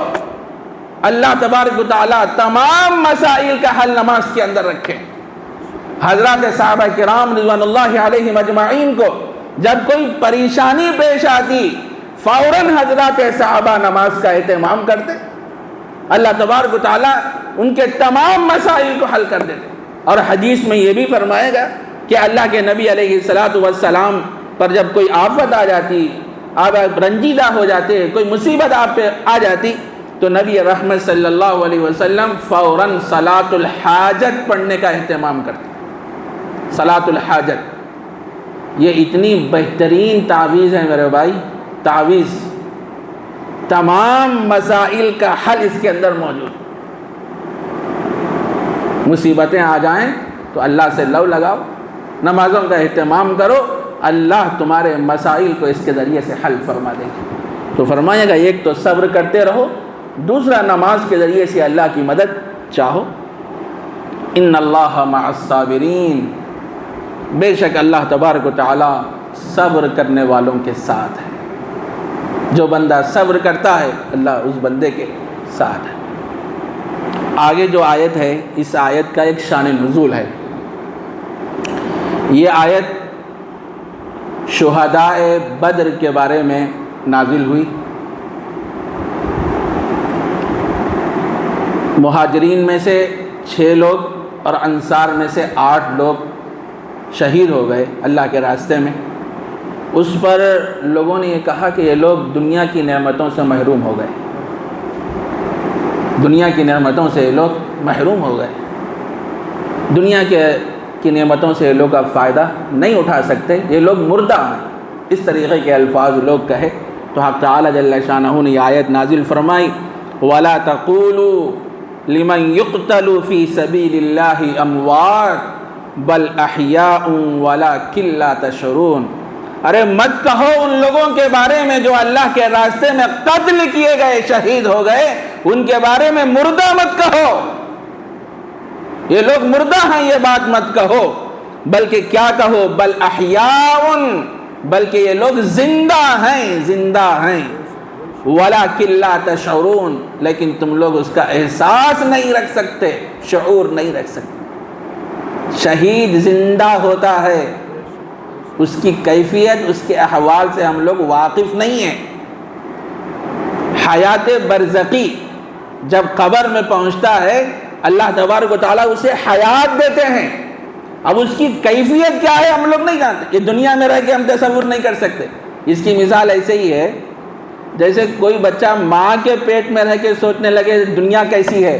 اللہ تبارک و تعالیٰ تمام مسائل کا حل نماز کے اندر رکھے. حضرات صحابہ کرام رضوان اللہ علیہم اجمعین کو جب کوئی پریشانی پیش آتی، فوراً حضرات صحابہ نماز کا اہتمام کرتے. اللہ تبارک و تعالیٰ ان کے تمام مسائل کو حل کر دیتے. اور حدیث میں یہ بھی فرمایا گا کہ اللہ کے نبی علیہ الصلوۃ والسلام پر جب کوئی آفت آ جاتی، آپ رنجیدہ ہو جاتے، کوئی مصیبت آپ پہ آ جاتی، تو نبی رحمت صلی اللہ علیہ وسلم فوراً صلاۃ الحاجت پڑھنے کا اہتمام کرتے۔ صلاۃ الحاجت یہ اتنی بہترین تعویذ ہے میرے بھائی، تعویذ، تمام مسائل کا حل اس کے اندر موجود۔ مصیبتیں آ جائیں تو اللہ سے لو لگاؤ، نمازوں کا اہتمام کرو، اللہ تمہارے مسائل کو اس کے ذریعے سے حل فرما دے گا۔ تو فرمائے گا ایک تو صبر کرتے رہو، دوسرا نماز کے ذریعے سے اللہ کی مدد چاہو۔ ان اللہ مع الصابرین، بے شک اللہ تبارک و تعالی صبر کرنے والوں کے ساتھ ہے۔ جو بندہ صبر کرتا ہے اللہ اس بندے کے ساتھ ہے۔ آگے جو آیت ہے، اس آیت کا ایک شان نزول ہے۔ یہ آیت شہداء بدر کے بارے میں نازل ہوئی۔ مہاجرین میں سے 6 لوگ اور انصار میں سے 8 لوگ شہید ہو گئے اللہ کے راستے میں۔ اس پر لوگوں نے یہ کہا کہ یہ لوگ دنیا کی نعمتوں سے محروم ہو گئے، دنیا کی نعمتوں سے یہ لوگ محروم ہو گئے، دنیا کی نعمتوں سے یہ لوگ اب فائدہ نہیں اٹھا سکتے، یہ لوگ مردہ ہیں، اس طریقے کے الفاظ لوگ کہے تو حق تعالی جل شانہ نے یہ آیت نازل فرمائی، وَلَا تَقُولُوا لِمَنْ يُقْتَلُ فِي سَبِيلِ اللَّهِ أَمْوَاتٌ بَلْ أَحْيَاءٌ وَلَكِنْ لَا تَشْعُرُونَ۔ ارے مت کہو ان لوگوں کے بارے میں جو اللہ کے راستے میں قتل کیے گئے، شہید ہو گئے، ان کے بارے میں مردہ مت کہو، یہ لوگ مردہ ہیں، یہ بات مت کہو، بلکہ کیا کہو، بل احیاء، بلکہ یہ لوگ زندہ ہیں، زندہ ہیں، وَلَكِنْ لَا تَشْعُرُونَ، لیکن تم لوگ اس کا احساس نہیں رکھ سکتے، شعور نہیں رکھ سکتے۔ شہید زندہ ہوتا ہے، اس کی کیفیت، اس کے احوال سے ہم لوگ واقف نہیں ہیں۔ حیات برزخی جب قبر میں پہنچتا ہے اللہ تبارک و تعالیٰ اسے حیات دیتے ہیں، اب اس کی کیفیت کیا ہے ہم لوگ نہیں جانتے، یہ دنیا میں رہ کے ہم تصور نہیں کر سکتے۔ اس کی مثال ایسے ہی ہے جیسے کوئی بچہ ماں کے پیٹ میں رہ کے سوچنے لگے دنیا کیسی ہے،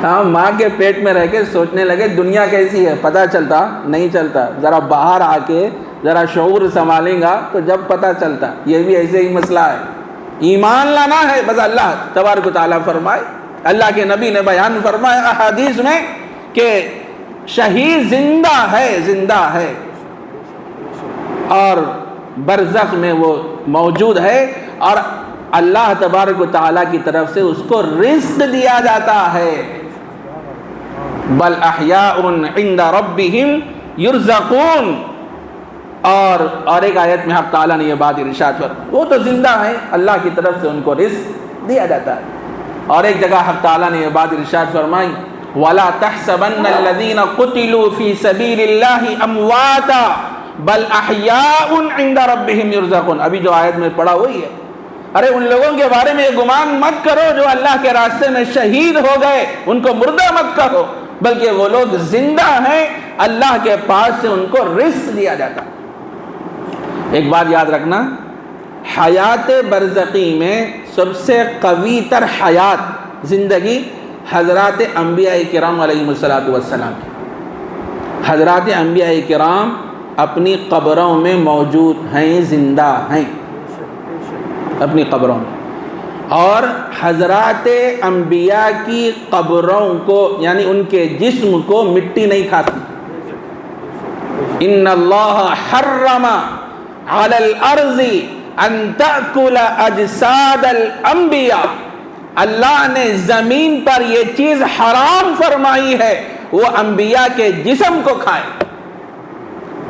ہاں ماں کے پیٹ میں رہ کے سوچنے لگے دنیا کیسی ہے، پتہ چلتا نہیں چلتا، ذرا باہر آ کے ذرا شعور سنبھالیں گا تو جب پتہ چلتا۔ یہ بھی ایسے ہی مسئلہ ہے، ایمان لانا ہے بس۔ اللہ تبارک و تعالیٰ فرمائے، اللہ کے نبی نے بیان فرمایا احادیث میں کہ شہید زندہ ہے، زندہ ہے، اور برزخ میں وہ موجود ہے، اور اللہ تبارک و تعالیٰ کی طرف سے اس کو رزق دیا جاتا ہے۔ بل احیاء عند ربهم یرزقون، اور ایک آیت میں حق تعالیٰ نے یہ بات ارشاد فرمائی، وہ تو زندہ ہیں، اللہ کی طرف سے ان کو رزق دیا جاتا ہے۔ اور ایک جگہ حق تعالیٰ نے یہ بات ارشاد فرمائی، وَلَا تَحْسَبَنَّ الَّذِينَ قُتِلُوا فِي سَبِيلِ اللَّهِ أَمْوَاتًا بَلْ أَحْيَاءٌ عِندَ رَبِّهِمْ يُرْزَقُونَ۔ ابھی جو آیت میں پڑھا وہی ہے۔ ارے ان لوگوں کے بارے میں یہ گمان مت کرو جو اللہ کے راستے میں شہید ہو گئے، ان کو مردہ مت کہو، بلکہ وہ لوگ زندہ ہیں، اللہ کے پاس سے ان کو رزق دیا جاتا۔ ایک بات یاد رکھنا، حیات برزخی میں سب سے قوی تر حیات زندگی حضرات انبیاء کرام علیہ السلام کی۔ حضرات انبیاء کرام اپنی قبروں میں موجود ہیں، زندہ ہیں اپنی قبروں میں، اور حضرات انبیاء کی قبروں کو یعنی ان کے جسم کو مٹی نہیں کھاتی۔ ان اللہ حرم علی الارض ان تأکل اجساد الانبیاء، اللہ نے زمین پر یہ چیز حرام فرمائی ہے وہ انبیاء کے جسم کو کھائے،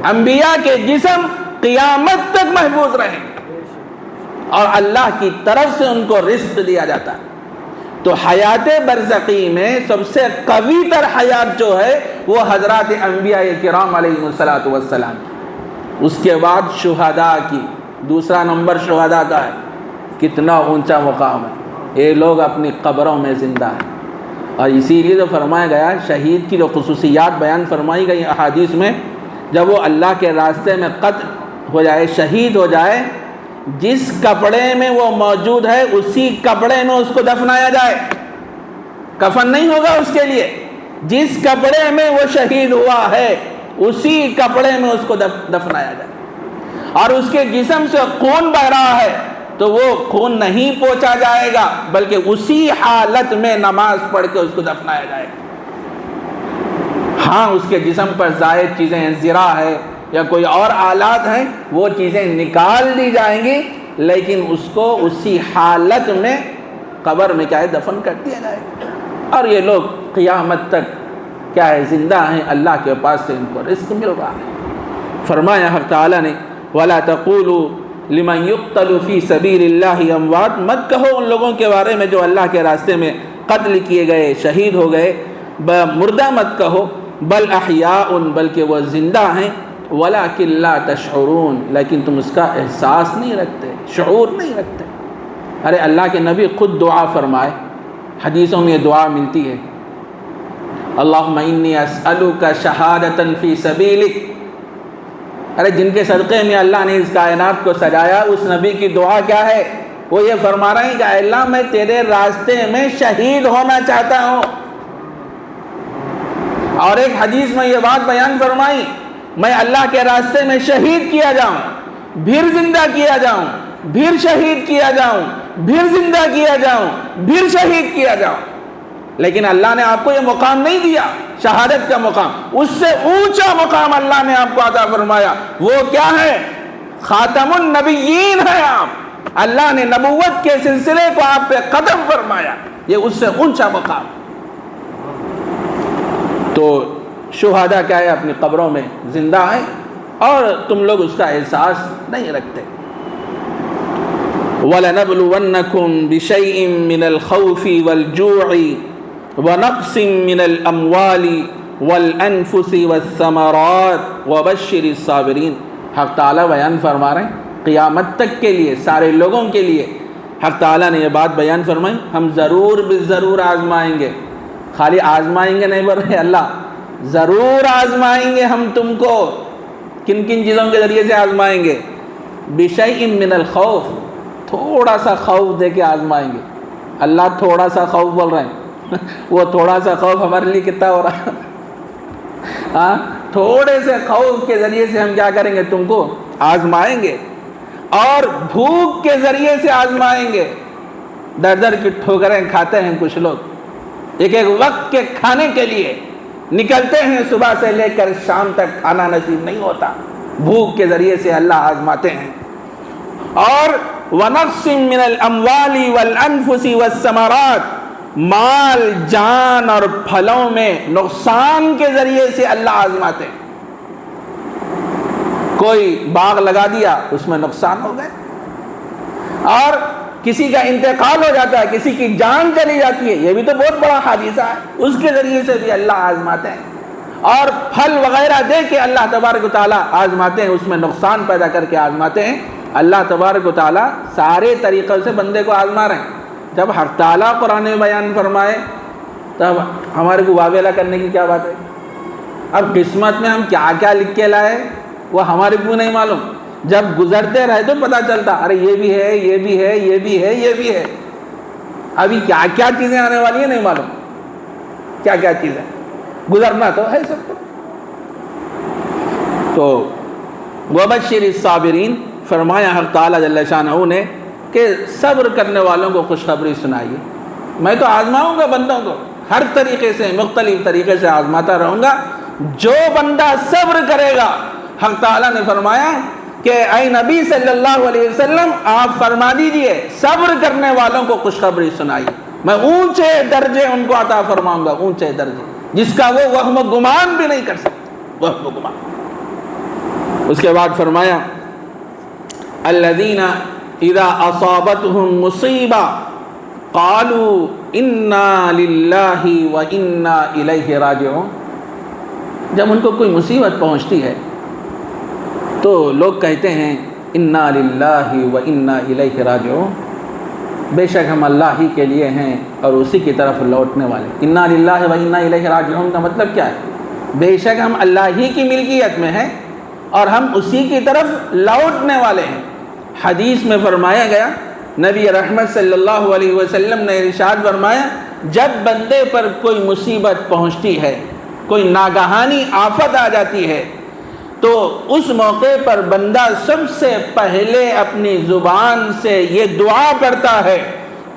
انبیاء کے جسم قیامت تک محفوظ رہیں، اور اللہ کی طرف سے ان کو رزق دیا جاتا ہے۔ تو حیات برزخی میں سب سے قوی تر حیات جو ہے وہ حضرات انبیاء کرام علیہ السلام کی۔ اس کے بعد شہداء کی، دوسرا نمبر شہداء کا ہے۔ کتنا اونچا مقام ہے، یہ لوگ اپنی قبروں میں زندہ ہیں۔ اور اسی لیے جو فرمایا گیا شہید کی جو خصوصیات بیان فرمائی گئی احادیث میں، جب وہ اللہ کے راستے میں ہو جائے، شہید ہو جائے، جس کپڑے میں وہ موجود ہے اسی کپڑے میں اس کو دفنایا جائے، کفن نہیں ہوگا اس کے لیے، جس کپڑے میں وہ شہید ہوا ہے اسی کپڑے میں اس کو دفنایا جائے، اور اس کے جسم سے خون بہ رہا ہے تو وہ خون نہیں پوچھا جائے گا بلکہ اسی حالت میں نماز پڑھ کے اس کو دفنایا جائے گا۔ ہاں اس کے جسم پر زائد چیزیں ہیں، زرا ہے یا کوئی اور آلات ہیں، وہ چیزیں نکال دی جائیں گی، لیکن اس کو اسی حالت میں قبر میں کیا ہے دفن کر دیا جائے گا۔ اور یہ لوگ قیامت تک کیا ہے زندہ ہیں، اللہ کے پاس سے ان کو رزق مل رہا ہے۔ فرمایا حق تعالیٰ نے وَلَا تَقُولُوا لِمَنْ يُقْتَلُ فِي سَبِيلِ اللَّهِ أَمْوَاتٌ، مت کہو ان لوگوں کے بارے میں جو اللہ کے راستے میں قتل کیے گئے، شہید ہو گئے، مردہ مت کہو، بل احیاء، بلکہ وہ زندہ ہیں، وَلَكِنْ لَا تَشْعُرُونَ، لیکن تم اس کا احساس نہیں رکھتے، شعور نہیں رکھتے۔ ارے اللہ کے نبی خود دعا فرمائے، حدیثوں میں یہ دعا ملتی ہے، اللہم انی اسألک شہادۃ فی سبیلک۔ ارے جن کے صدقے میں اللہ نے اس کائنات کو سجایا، اس نبی کی دعا کیا ہے؟ وہ یہ فرما رہے ہیں کہ اللہ میں تیرے راستے میں شہید ہونا چاہتا ہوں۔ اور ایک حدیث میں یہ بات بیان فرمائی، میں اللہ کے راستے میں شہید کیا جاؤں، پھر زندہ کیا جاؤں، پھر شہید کیا جاؤں، پھر زندہ کیا جاؤں، پھر شہید کیا جاؤں۔ لیکن اللہ نے آپ کو یہ مقام نہیں دیا، شہادت کا مقام، اس سے اونچا مقام اللہ نے آپ کو عطا فرمایا۔ وہ کیا ہے؟ خاتم النبیین ہے آپ، اللہ نے نبوت کے سلسلے کو آپ پہ قدم فرمایا، یہ اس سے اونچا مقام۔ تو شہداء کیا ہے؟ اپنی قبروں میں زندہ ہیں اور تم لوگ اس کا احساس نہیں رکھتے۔ وَلَنَبْلُوَنَّكُمْ بِشَيْءٍ مِّنَ الْخَوْفِ وَالْجُوعِ وَنَقْصٍ مِّنَ الْأَمْوَالِ وَالْأَنفُسِ وَالثَّمَرَاتِ وَبَشِّرِ الصَّابِرِينَ۔ حق تعالیٰ بیان فرما رہے ہیں قیامت تک کے لیے، سارے لوگوں کے لیے حق تعالیٰ نے یہ بات بیان فرمائی، ہم ضرور بالضرور آزمائیں گے، خالی آزمائیں گے نہیں بول رہے اللہ، ضرور آزمائیں گے ہم تم کو۔ کن کن چیزوں کے ذریعے سے آزمائیں گے؟ بِشَيْءٍ مِّنَ الْخَوْفِ، تھوڑا سا خوف دے کے آزمائیں گے۔ اللہ تھوڑا سا خوف بول رہے ہیں، وہ تھوڑا سا خوف ہمارے لیے کتنا ہو رہا ہے؟ ہاں تھوڑے سے خوف کے ذریعے سے ہم کیا کریں گے؟ تم کو آزمائیں گے، اور بھوک کے ذریعے سے آزمائیں گے۔ در در کی ٹھوکریں کھاتے ہیں کچھ لوگ، ایک ایک وقت کے کھانے کے لیے نکلتے ہیں، صبح سے لے کر شام تک کھانا نصیب نہیں ہوتا، بھوک کے ذریعے سے اللہ آزماتے ہیں۔ اور وَنَقْصٍ مِّنَ الْأَمْوَالِ وَالْأَنفُسِ وَالثَّمَرَاتِ، مال، جان اور پھلوں میں نقصان کے ذریعے سے اللہ آزماتے ہیں۔ کوئی باغ لگا دیا، اس میں نقصان ہو گئے، اور کسی کا انتقال ہو جاتا ہے، کسی کی جان چلی جاتی ہے، یہ بھی تو بہت بڑا حادثہ ہے، اس کے ذریعے سے بھی اللہ آزماتے ہیں۔ اور پھل وغیرہ دے کے اللہ تبارک و تعالیٰ آزماتے ہیں، اس میں نقصان پیدا کر کے آزماتے ہیں۔ اللہ تبارک و تعالیٰ سارے طریقوں سے بندے کو آزما رہے ہیں۔ جب حق تعالیٰ قرآن میں بیان فرمائے تب ہمارے کو واویلا کرنے کی کیا بات ہے؟ اب قسمت میں ہم کیا کیا لکھ کے لائے وہ ہمارے کو نہیں معلوم، جب گزرتے رہے تو پتہ چلتا، ارے یہ بھی ہے، یہ بھی ہے، یہ بھی ہے، یہ بھی ہے۔ ابھی کیا کیا چیزیں آنے والی ہیں نہیں معلوم، کیا کیا چیزیں، گزرنا تو ہے سب کو۔ تو وَبَشِّرِ الصَّابِرِينَ، فرمایا حق تعالیٰ جل شانہ نے کہ صبر کرنے والوں کو خوشخبری سنائیے۔ میں تو آزماؤں گا بندوں کو، ہر طریقے سے، مختلف طریقے سے آزماتا رہوں گا۔ جو بندہ صبر کرے گا، حق تعالیٰ نے فرمایا کہ اے نبی صلی اللہ علیہ وسلم آپ فرما دیجئے صبر کرنے والوں کو خوشخبری سنائیے، میں اونچے درجے ان کو عطا فرماؤں گا، اونچے درجے جس کا وہ وہم و گمان بھی نہیں کر سکتے، وہم و گمان۔ اس کے بعد فرمایا الذین اذا اصابتهم مصیبہ قالوا انا للہ وانا الیہ راجعون۔ جب ان کو کوئی مصیبت پہنچتی ہے تو لوگ کہتے ہیں انا للہ وانا الیہ راجعون، بے شک ہم اللہ ہی کے لیے ہیں اور اسی کی طرف لوٹنے والے۔ انا للہ وانا الیہ راجعون کا مطلب کیا ہے؟ بے شک ہم اللہ ہی کی ملکیت میں ہیں اور ہم اسی کی طرف لوٹنے والے ہیں۔ حدیث میں فرمایا گیا، نبی رحمت صلی اللہ علیہ وسلم نے ارشاد فرمایا، جب بندے پر کوئی مصیبت پہنچتی ہے، کوئی ناگہانی آفت آ جاتی ہے، تو اس موقع پر بندہ سب سے پہلے اپنی زبان سے یہ دعا کرتا ہے،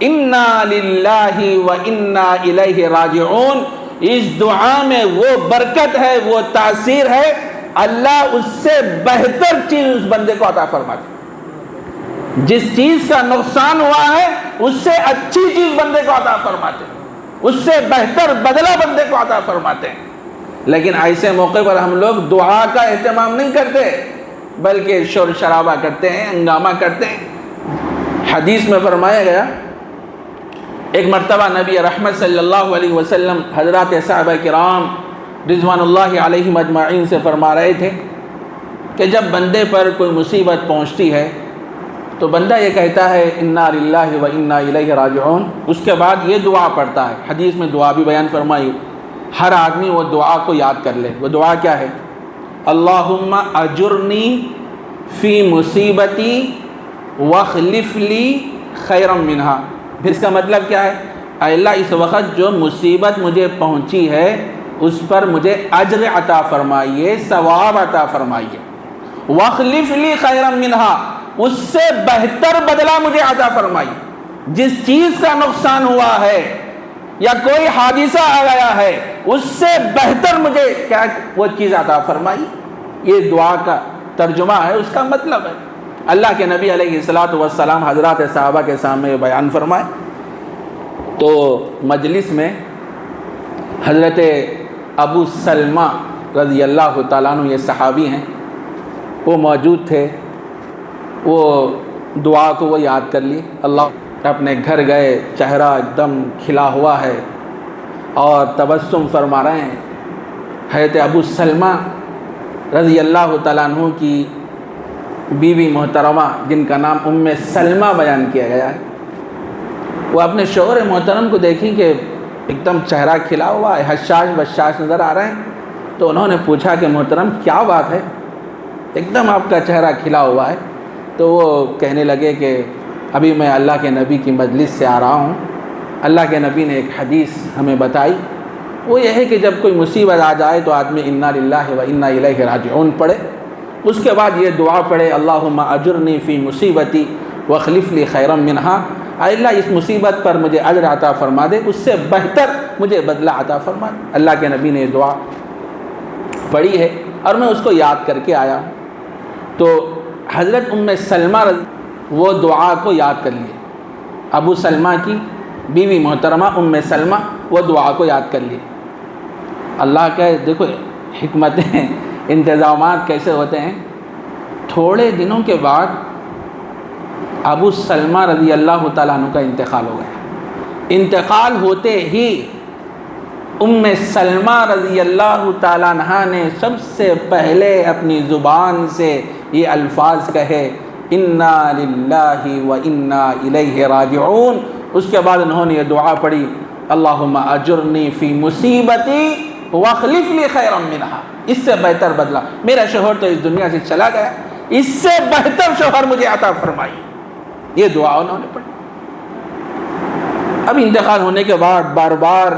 انا للہ و انا الیہ راجعون۔ اس دعا میں وہ برکت ہے، وہ تاثیر ہے، اللہ اس سے بہتر چیز اس بندے کو عطا فرماتے ہیں۔ جس چیز کا نقصان ہوا ہے اس سے اچھی چیز بندے کو عطا فرماتے ہیں، اس سے بہتر بدلہ بندے کو عطا فرماتے ہیں۔ لیکن ایسے موقع پر ہم لوگ دعا کا اہتمام نہیں کرتے، بلکہ شور شرابہ کرتے ہیں، ہنگامہ کرتے ہیں۔ حدیث میں فرمایا گیا، ایک مرتبہ نبی رحمت صلی اللہ علیہ وسلم حضرات صحابہ کرام رضوان اللہ علیہم اجمعین سے فرما رہے تھے کہ جب بندے پر کوئی مصیبت پہنچتی ہے تو بندہ یہ کہتا ہے انا للہ و انا الیہ راجعون، اس کے بعد یہ دعا پڑھتا ہے۔ حدیث میں دعا بھی بیان فرمائی، ہر آدمی وہ دعا کو یاد کر لے۔ وہ دعا کیا ہے؟ اللہم اجرنی فی مصیبتی واخلف لی خیرا منہا۔ پھر اس کا مطلب کیا ہے؟ اے اللہ اس وقت جو مصیبت مجھے پہنچی ہے اس پر مجھے اجر عطا فرمائیے، ثواب عطا فرمائیے۔ واخلف لی خیرا منہا، اس سے بہتر بدلہ مجھے عطا فرمائیے۔ جس چیز کا نقصان ہوا ہے یا کوئی حادثہ آ گیا ہے اس سے بہتر مجھے کیا وہ چیز عطا فرمائی۔ یہ دعا کا ترجمہ ہے، اس کا مطلب ہے۔ اللہ کے نبی علیہ الصلوۃ والسلام حضرات صحابہ کے سامنے بیان فرمائے تو مجلس میں حضرت ابو سلمہ رضی اللہ تعالیٰ عنہ، یہ صحابی ہیں، وہ موجود تھے۔ وہ دعا کو وہ یاد کر لی، اللہ اپنے گھر گئے، چہرہ ایک دم کھلا ہوا ہے اور تبسم فرما رہے ہیں۔ حضرت ابو سلمہ رضی اللہ تعالیٰ عنہ کی بیوی محترمہ جن کا نام ام سلمہ بیان کیا گیا ہے، وہ اپنے شوہر محترم کو دیکھیں کہ ایک دم چہرہ کھلا ہوا ہے، حشاش بشاش نظر آ رہے ہیں، تو انہوں نے پوچھا کہ محترم کیا بات ہے، ایک دم آپ کا چہرہ کھلا ہوا ہے؟ تو وہ کہنے لگے کہ ابھی میں اللہ کے نبی کی مجلس سے آ رہا ہوں، اللہ کے نبی نے ایک حدیث ہمیں بتائی، وہ یہ ہے کہ جب کوئی مصیبت آ جائے تو آدمی انا للہ و انا الیہ راجعون پڑھے، اس کے بعد یہ دعا پڑھے، اللہم اجرنی فی مصیبتی واخلف لی خیرا منہا۔ اے اللہ اس مصیبت پر مجھے اجر عطا فرما دے، اس سے بہتر مجھے بدلہ عطا فرما دے۔ اللہ کے نبی نے یہ دعا پڑھی ہے اور میں اس کو یاد کر کے آیا ہوں۔ تو حضرت ام سلمہ وہ دعا کو یاد کر لیے، ابو سلمہ کی بیوی محترمہ ام سلمہ وہ دعا کو یاد کر لیے۔ اللہ کا دیکھو حکمتیں، انتظامات کیسے ہوتے ہیں۔ تھوڑے دنوں کے بعد ابو سلمہ رضی اللہ تعالیٰ عنہ کا انتقال ہو گیا۔ انتقال ہوتے ہی ام سلمہ رضی اللہ تعالیٰ عنہ نے سب سے پہلے اپنی زبان سے یہ الفاظ کہے، انا للہ و انا الیہ راجعون۔ اس کے بعد انہوں نے یہ دعا پڑھی، اللہم اجرنی فی مصیبتی واخلف لی خیرا منہا۔ اس سے بہتر بدلہ، میرا شوہر تو اس دنیا سے چلا گیا، اس سے بہتر شوہر مجھے عطا فرمائی۔ یہ دعا انہوں نے پڑھی۔ اب انتقال ہونے کے بعد بار بار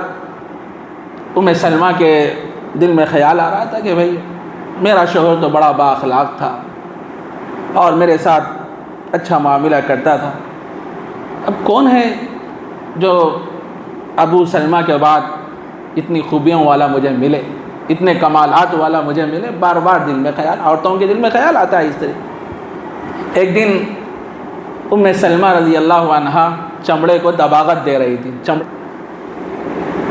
ام سلمہ کے دل میں خیال آ رہا تھا کہ بھئی میرا شوہر تو بڑا با اخلاق تھا اور میرے ساتھ اچھا معاملہ کرتا تھا، اب کون ہے جو ابو سلمہ کے بعد اتنی خوبیوں والا مجھے ملے، اتنے کمالات والا مجھے ملے۔ بار بار دل میں خیال، عورتوں کے دل میں خیال آتا ہے اس طرح۔ ایک دن ام سلمہ رضی اللہ عنہا چمڑے کو دباغت دے رہی تھی۔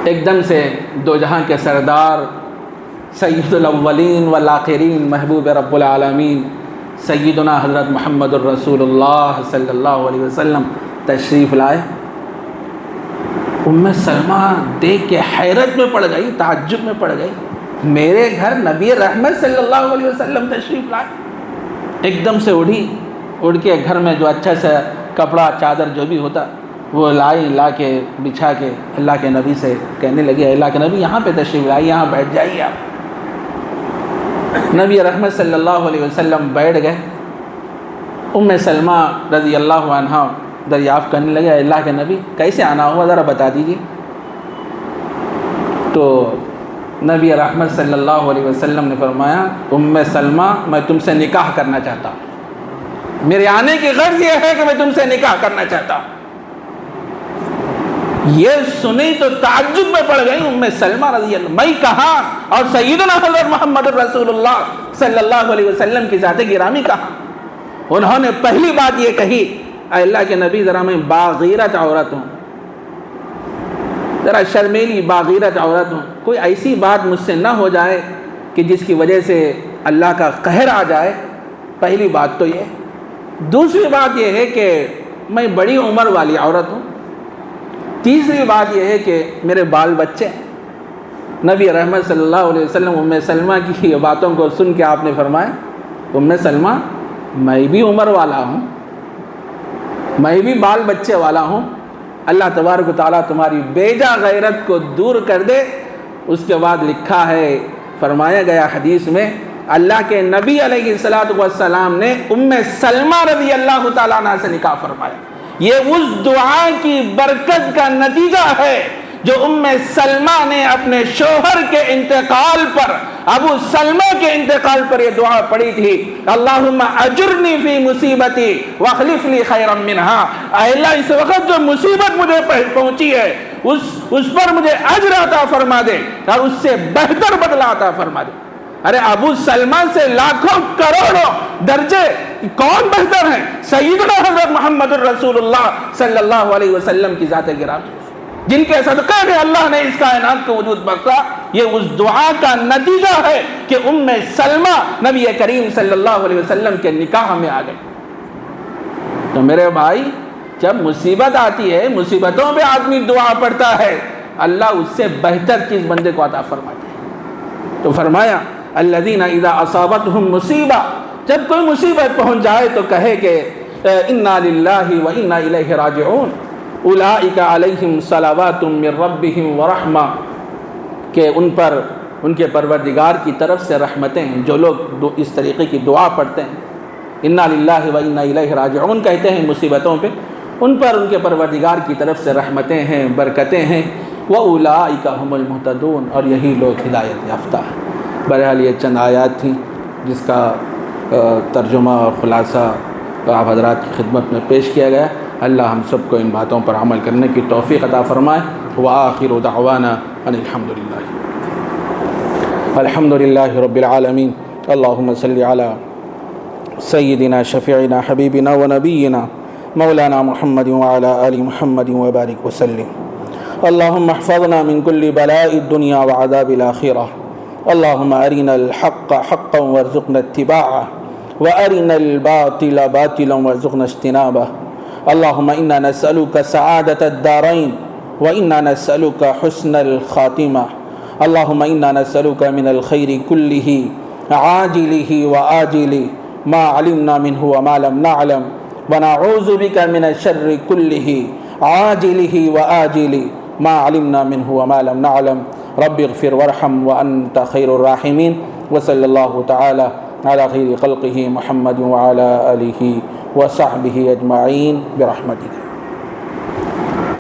ایک دم سے دو جہاں کے سردار سید الاولین والآخرین محبوب رب العالمین سیدنا حضرت محمد الرسول اللہ صلی اللہ علیہ وسلم تشریف لائے۔ ام سلمہ دیکھ کے حیرت میں پڑ گئی، تعجب میں پڑ گئی، میرے گھر نبی رحمت صلی اللہ علیہ وسلم تشریف لائے۔ ایک دم سے اڑھی، اڑ کے گھر میں جو اچھا سا کپڑا چادر جو بھی ہوتا وہ لا کے بچھا کے اللہ کے نبی سے کہنے لگے، اللہ کے نبی یہاں پہ تشریف لائے، یہاں بیٹھ جائیے آپ۔ نبی رحمت صلی اللہ علیہ وسلم بیٹھ گئے. سلمہ رضی اللہ عنہ دریافت کرنے لگے, اللہ کے نبی کیسے آنا ہوا ذرا بتا دیجیے. تو نبی رحمت صلی اللہ علیہ وسلم نے فرمایا, سلمہ میں تم سے نکاح کرنا چاہتا ہوں, میرے آنے کی غرض یہ ہے کہ میں تم سے نکاح کرنا چاہتا ہوں. یہ سنی تو تعجب میں پڑ گئی سلمہ رضی اللہ, میں کہاں اور سیدنا حضرت محمد رسول اللہ صلی اللہ علیہ وسلم کی ذات گرامی کہاں. انہوں نے پہلی بات یہ کہی, اے اللہ کے نبی ذرا میں باغیرت عورت ہوں, ذرا شرمیلی باغیرت عورت ہوں, کوئی ایسی بات مجھ سے نہ ہو جائے کہ جس کی وجہ سے اللہ کا قہر آ جائے. پہلی بات تو یہ. دوسری بات یہ ہے کہ میں بڑی عمر والی عورت ہوں. تیسری بات یہ ہے کہ میرے بال بچے ہیں. نبی رحمت صلی اللہ علیہ وسلم سلمہ کی یہ باتوں کو سن کے آپ نے فرمایا, سلمہ میں بھی عمر والا ہوں, میں بھی بال بچے والا ہوں, اللہ تبارک و تعالیٰ تمہاری بیجا غیرت کو دور کر دے. اس کے بعد لکھا ہے, فرمایا گیا حدیث میں, اللہ کے نبی علیہ السلام نے سلمہ رضی اللہ تعالیٰ عنہ سے نکاح فرمایا. یہ اس دعا کی برکت کا نتیجہ ہے جو سلمہ نے اپنے شوہر کے انتقال پر, ابو سلمہ کے انتقال پر یہ دعا پڑھی تھی, اللہم اجرنی فی مصیبتی واخلف لی خیرا منہا. اے اللہ اس وقت جو مصیبت مجھے پہنچی ہے اس پر مجھے اجر عطا فرما دے اور اس سے بہتر بدلہ عطا فرما دے. ارے ابو سلمہ سے لاکھوں کروڑوں درجے کون بہتر ہیں؟ سیدنا حضرت محمد الرسول اللہ صلی اللہ علیہ وسلم کی ذات گرامی, جن کے صدقے میں اللہ نے اس کائنات کو وجود بخشا. یہ اس دعا کا نتیجہ ہے کہ سلمہ نبی کریم صلی اللہ علیہ وسلم کے نکاح میں آ گئے. تو میرے بھائی, جب مصیبت آتی ہے, مصیبتوں پہ آدمی دعا پڑھتا ہے, اللہ اس سے بہتر چیز بندے کو عطا فرماتے ہیں. تو فرمایا الذین اذا اصابتہم مصیبہ, جب کوئی مصیبت پہنچ جائے تو کہے کہ انا للہ و انا الیہ راجعون, اولئک علیہم صلوات من ربہم ورحمہ, کہ ان کے پروردگار کی طرف سے رحمتیں ہیں. جو لوگ اس طریقے کی دعا پڑھتے ہیں, انا للہ و انا الیہ راجعون کہتے ہیں مصیبتوں پہ, ان پر ان کے پروردگار کی طرف سے رحمتیں ہیں, برکتیں ہیں. وَأُولَٰئِكَ هُمُ الْمُهْتَدُونَ, اور یہی لوگ ہدایت یافتہ ہیں. بہرحال یہ چند آیات تھیں جس کا ترجمہ اور خلاصہ آپ حضرات کی خدمت میں پیش کیا گیا. اللہ ہم سب کو ان باتوں پر عمل کرنے کی توفیق عطا فرمائے. وآخر دعوانا ان الحمد للہ رب العالمین. اللہم صلی علی سیدنا شفیعنا حبیبنا ونبینا مولانا محمد وعلی آل محمد وبارک وسلم. اللہم احفظنا من کل بلاء الدنیا وعذاب الآخرہ. اللہم ارنا الحق حقا وارزقنا اتباعہ وارنا الباطل باطلا وارزقنا اجتنابہ. اللہم انا نسألک سعادت الدارین وانا نسألک حسن الخاتمہ. اللہم انا نسألک من الخیر کلہ عاجلہ وآجلہ ما علمنا منہ وما لم نعلم ونعوذ بک من الشر کلہ عاجلہ وآجلہ ما علمنا منہ وما لم نعلم. رب اغفر وارحم وانت خیر الراحمین. وصلی اللہ تعالی علی خیر خلقہ محمد وعلی آلہ وصحبہ اجمعین برحمتک.